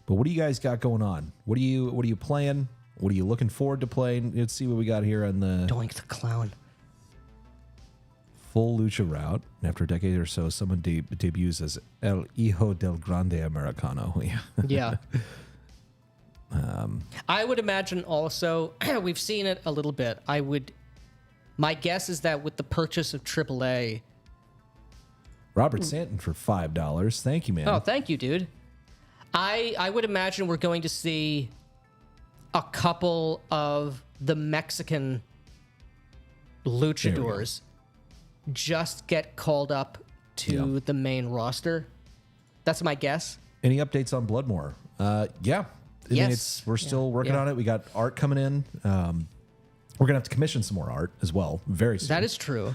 what do you guys got going on? What are you playing? What are you looking forward to playing? Let's see what we got here on the Doink the Clown. Full lucha route. After a decade or so, someone debuts as El Hijo del Grande Americano. Yeah. I would imagine also, we've seen it a little bit. My guess is that with the purchase of AAA. Robert Santon for $5. Thank you, man. Oh, thank you, dude. I would imagine we're going to see a couple of the Mexican luchadors just get called up to the main roster. That's my guess. Any updates on Bloodmore? Yeah. I mean, we're still working on it. We got art coming in. We're going to have to commission some more art as well very soon. That is true.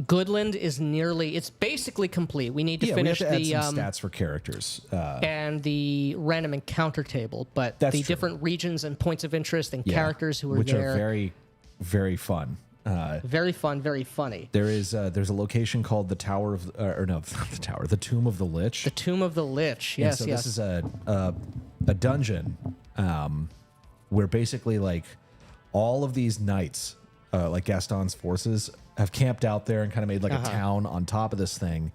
Goodland is it's basically complete. We need to finish we have to add some stats for characters. And the random encounter table, but the different regions and points of interest and characters who are which there. Which are very, very fun. Very fun, very funny. There's a location called the Tower of, or no, not the Tower, the Tomb of the Lich. The Tomb of the Lich, yes, and so this is a dungeon where basically like all of these knights, like Gaston's forces, have camped out there and kind of made like a town on top of this thing.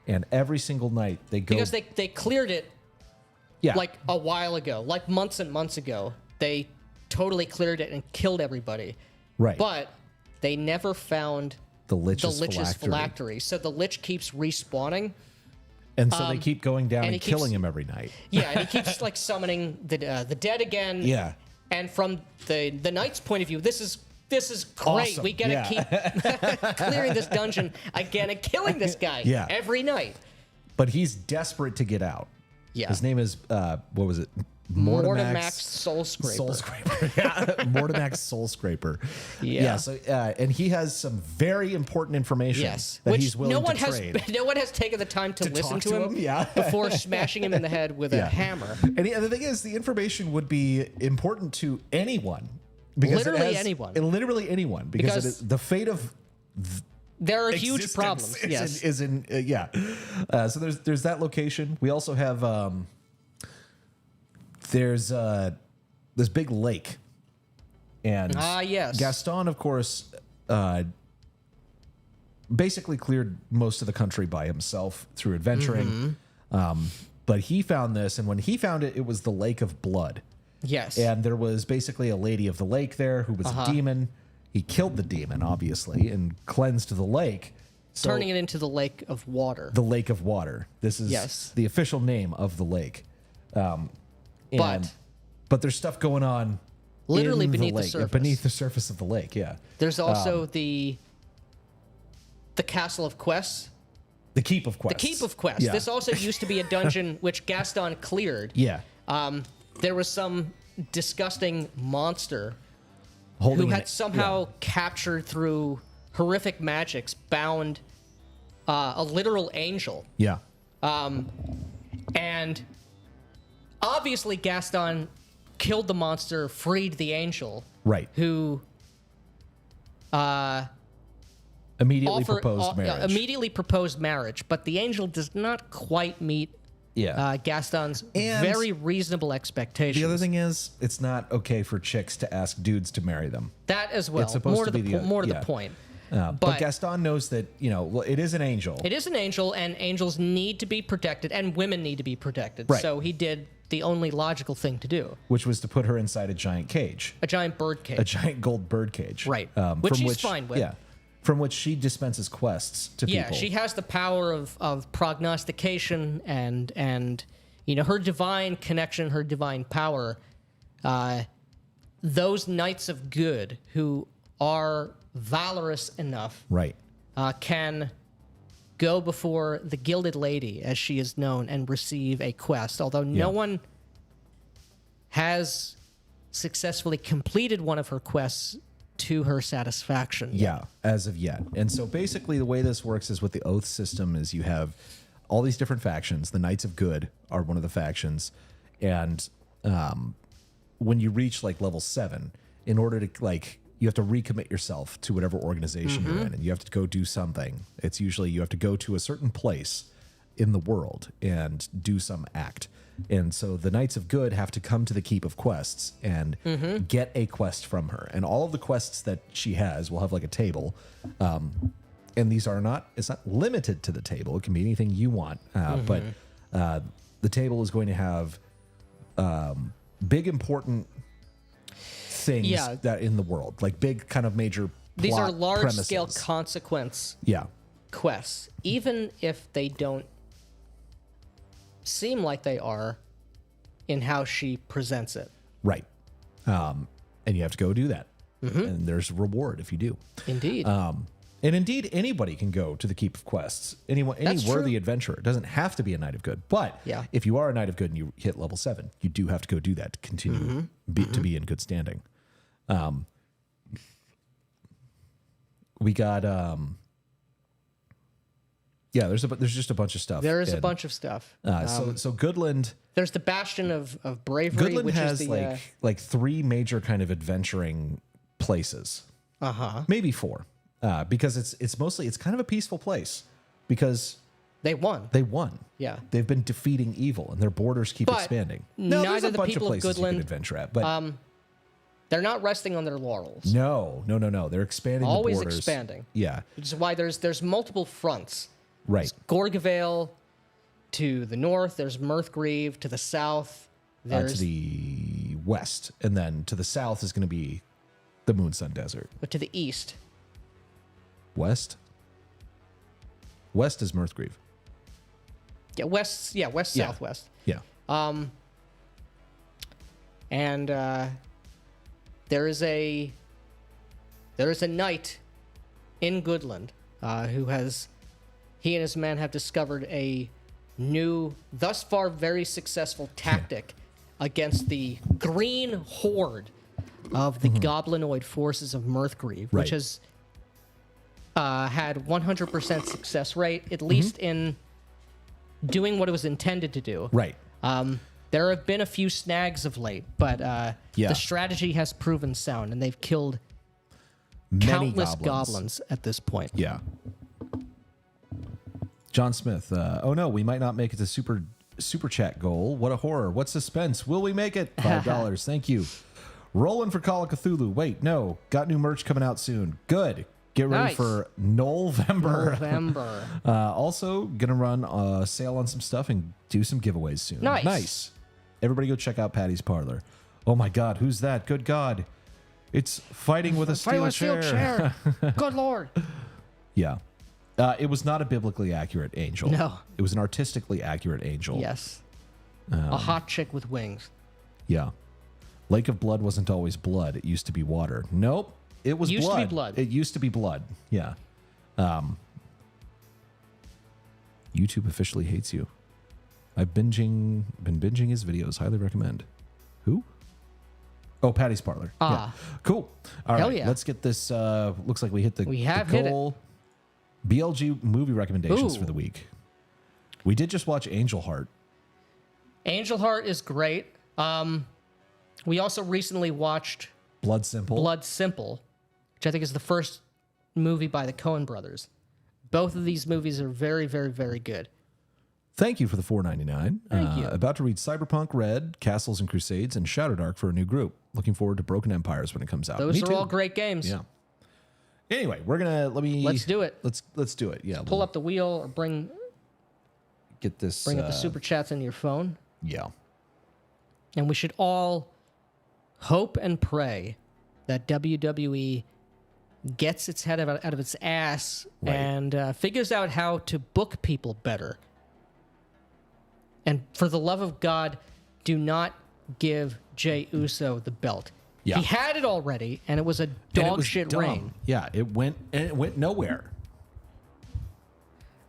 And every single night they go... Because they cleared it like a while ago, like months and months ago. They totally cleared it and killed everybody. Right. But they never found the Lich's phylactery. So the Lich keeps respawning. And so they keep going down and killing him every night. Yeah, and he keeps like summoning the dead again. Yeah. And from the knight's point of view, this is great. Awesome. We gotta keep clearing this dungeon again and killing this guy every night. But he's desperate to get out. Yeah. His name is what was it? Mortimax Soul Scraper. Soul Scraper. Yeah. Mortimax Soul Scraper. Yeah. So and he has some very important information that he's willing to trade. No one has taken the time to listen to him before smashing him in the head with a hammer. And the thing is, the information would be important to anyone. Because literally anyone. Literally anyone. Because the fate of there are huge problems. Is in so there's that location. We also have there's this big lake, and Gaston, of course, basically cleared most of the country by himself through adventuring. But he found this, and when he found it, it was the Lake of Blood. Yes. And there was basically a lady of the lake there who was a demon. He killed the demon, obviously, and cleansed the lake. So, turning it into the Lake of Water. The Lake of Water. This is the official name of the lake. But there's stuff going on literally beneath the surface. Beneath the surface of the lake, There's also the Castle of Quests. The Keep of Quests. The Keep of Quests. Yeah. This also used to be a dungeon which Gaston cleared. Yeah. There was some disgusting monster who had somehow captured through horrific magics, bound a literal angel. Yeah. And obviously Gaston killed the monster, freed the angel. Right. Who immediately proposed marriage. Immediately proposed marriage, but the angel does not quite meet Gaston's very reasonable expectations. The other thing is, it's not okay for chicks to ask dudes to marry them. That as well. It's supposed to be the point. But Gaston knows that, it is an angel. It is an angel, and angels need to be protected, and women need to be protected. Right. So he did the only logical thing to do. Which was to put her inside a giant cage. A giant bird cage. A giant gold bird cage. Right. Which he's fine with. Yeah. From which she dispenses quests to people. Yeah, she has the power of prognostication and her divine connection, her divine power. Those knights of good who are valorous enough, right, can go before the Gilded Lady, as she is known, and receive a quest. Although no one has successfully completed one of her quests to her satisfaction. Yeah, as of yet. And so basically the way this works is with the oath system is you have all these different factions. The Knights of Good are one of the factions. And when you reach like level 7, in order to you have to recommit yourself to whatever organization you're in, and you have to go do something. It's usually you have to go to a certain place in the world and do some act. And so the Knights of Good have to come to the Keep of Quests and get a quest from her. And all of the quests that she has will have like a table. And these are it's not limited to the table. It can be anything you want. But the table is going to have big important things that in the world, like big kind of major These plot are large premises. Scale consequence quests. Even if they don't seem like they are in how she presents it. Right. And you have to go do that. And there's reward if you do. Indeed. And indeed, anybody can go to the Keep of Quests. Any That's worthy true. adventurer. It doesn't have to be a Knight of Good. But Yeah. if you are a Knight of Good and you hit level 7, you do have to go do that to continue to be in good standing. We got there's just a bunch of stuff. There is a bunch of stuff. So Goodland. There's the Bastion of Bravery, Goodland which has is the like 3 major kind of adventuring places. Maybe 4. Because it's kind of a peaceful place because they won. they won. Yeah. They've been defeating evil and their borders keep But expanding. No, there's neither a the bunch of people of places you Goodland, can adventure at, but They're not resting on their laurels. no. They're expanding Always the borders. expanding. Yeah. Which is why there's multiple fronts. Right. Gorgavale to the north. There's Mirthgrieve to the south. There's To the west. And then to the south is going to be the Moonsun Desert. but to the east. West? West is Mirthgrieve. Yeah, west. Yeah, west Yeah. southwest. Yeah. And there is a knight in Goodland he and his men have discovered a new, thus far very successful tactic against the green horde of the goblinoid forces of Mirthgrieve, Right. which has had 100% success rate, at least in doing what it was intended to do. Right. There have been a few snags of late, but Yeah. the strategy has proven sound, and they've killed Many countless goblins at this point. Yeah. John Smith. Oh no, we might not make it to super chat goal. What a horror. What suspense. Will we make it? $5. Thank you. Rolling for Call of Cthulhu. Wait, no. Got new merch coming out soon. Good. Get ready Nice. for November. November. Also, gonna run a sale on some stuff and do some giveaways soon. Nice. Everybody go check out Patty's Parlor. Oh my God, who's that? Good God. It's fighting with a steel chair. Good Lord. Yeah. It was not a biblically accurate angel. No. It was an artistically accurate angel. Yes. A hot chick with wings. Yeah. Lake of Blood wasn't always blood. It used to be water. Nope. It was Used to blood. be blood. It used to be blood. Yeah. YouTube officially hates you. I've been binging his videos. Highly recommend. Who? Oh, Patty's Parlor. Ah. Yeah. Cool. All Hell right. yeah. Let's get this. Looks like we hit the hit it. goal. BLG movie recommendations Ooh. for the week. We did just watch Angel Heart. Angel Heart is great. We also recently watched Blood Simple. Blood Simple, which I think is the first movie by the Coen brothers. Both of these movies are very, very, very good. Thank you for the $4.99. Thank you. About to read Cyberpunk Red, Castles and Crusades, and Shadowdark for a new group. Looking forward to Broken Empires when it comes out. Those Me are too. all great games. Yeah. Anyway, Let's do it. Let's do it. Yeah. Pull up the wheel or bring Get this. up the super chats in your phone. Yeah. And we should all hope and pray that WWE gets its head out of its ass Right. and figures out how to book people better. And for the love of God, do not give Jey Uso the belt. Yeah. He had it already, and it was a And it dog was shit dumb. reign. Yeah. It went nowhere.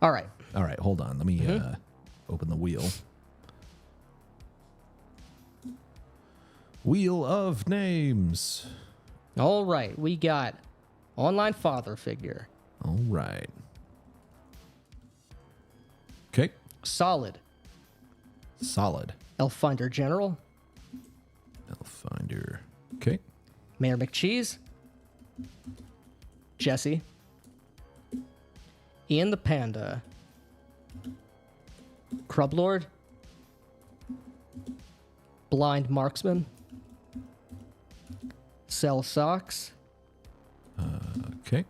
All right. All right. Hold on. Let me open the wheel. Wheel of names. All right. We got online father figure. All right. Okay. Solid. Solid. Elffinder General. Elffinder. Okay. Mayor McCheese. Jesse. Ian the Panda. Crublord. Blind Marksman. Sell Socks. Okay.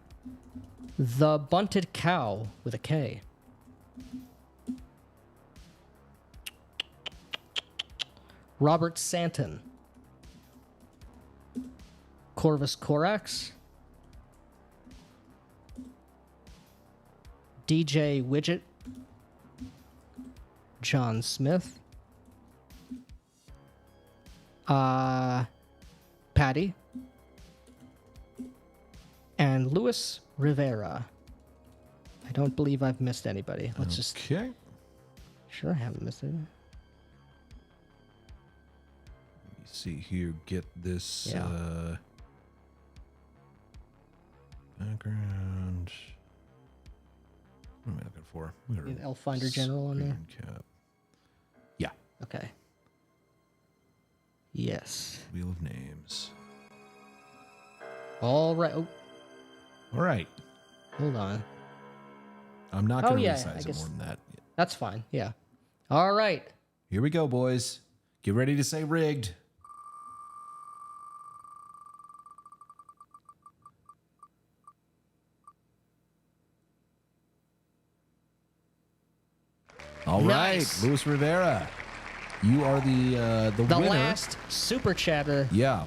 The Bunted Cow with a K. Robert Santon. Corvus Corax. DJ Widget. John Smith. Patty. And Louis Rivera. I don't believe I've missed anybody. Let's just... Okay. Sure, I haven't missed it. Let me see here. Get this background. What am I looking for? Elf Finder General on there? Cap. Yeah. Okay. Yes. Wheel of Names. All right. Oh, All right. hold on. I'm not going to yeah, resize it more than that. That's fine. Yeah. All right. Here we go, boys. Get ready to say rigged. All Nice. right, Luis Rivera. You are the The winner. last super chatter Yeah,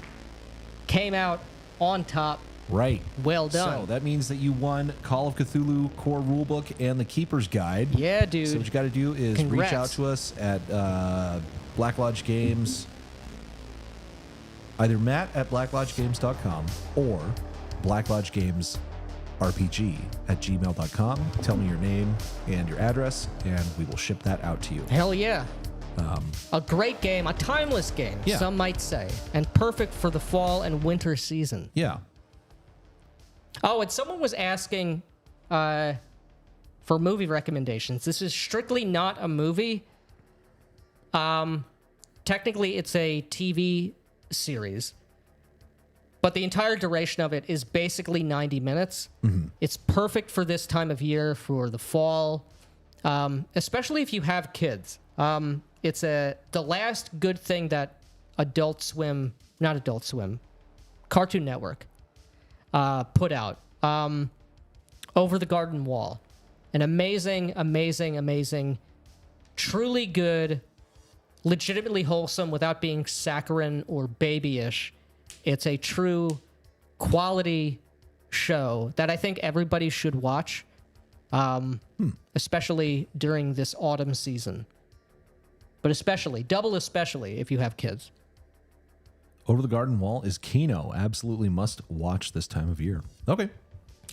came out on top. right. Well done. So that means that you won Call of Cthulhu Core Rulebook and the Keeper's Guide. Yeah, dude. So what you got to do is Congrats. reach out to us at Black Lodge Games, either Matt at blacklodgegames.com or blacklodgegamesrpg at gmail.com. Tell me your name and your address, and we will ship that out to you. Hell yeah. A great game, a timeless game, Yeah. some might say, and perfect for the fall and winter season. Yeah. Oh, and someone was asking for movie recommendations. This is strictly not a movie. Technically, it's a TV series, but the entire duration of it is basically 90 minutes. Mm-hmm. It's perfect for this time of year, for the fall, especially if you have kids. It's the last good thing that Cartoon Network put out. Over the Garden Wall. An amazing, truly good, legitimately wholesome without being saccharine or babyish. It's a true quality show that I think everybody should watch, especially during this autumn season. But especially if you have kids. Over the Garden Wall is Kino. Absolutely must watch this time of year. Okay.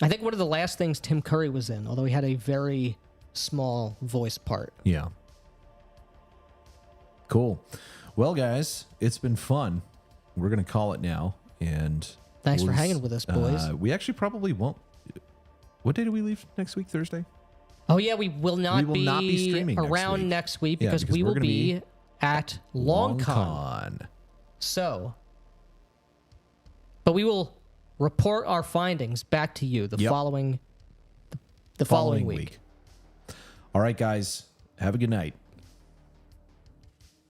I think one of the last things Tim Curry was in, although he had a very small voice part. Yeah. Cool. Well, guys, it's been fun. We're going to call it now. And thanks for hanging with us, boys. We actually probably won't. What day do we leave next week? Thursday? Oh, yeah, we will not be streaming around next week because we will be at LongCon. So, but we will report our findings back to you the following week. All right, guys. Have a good night.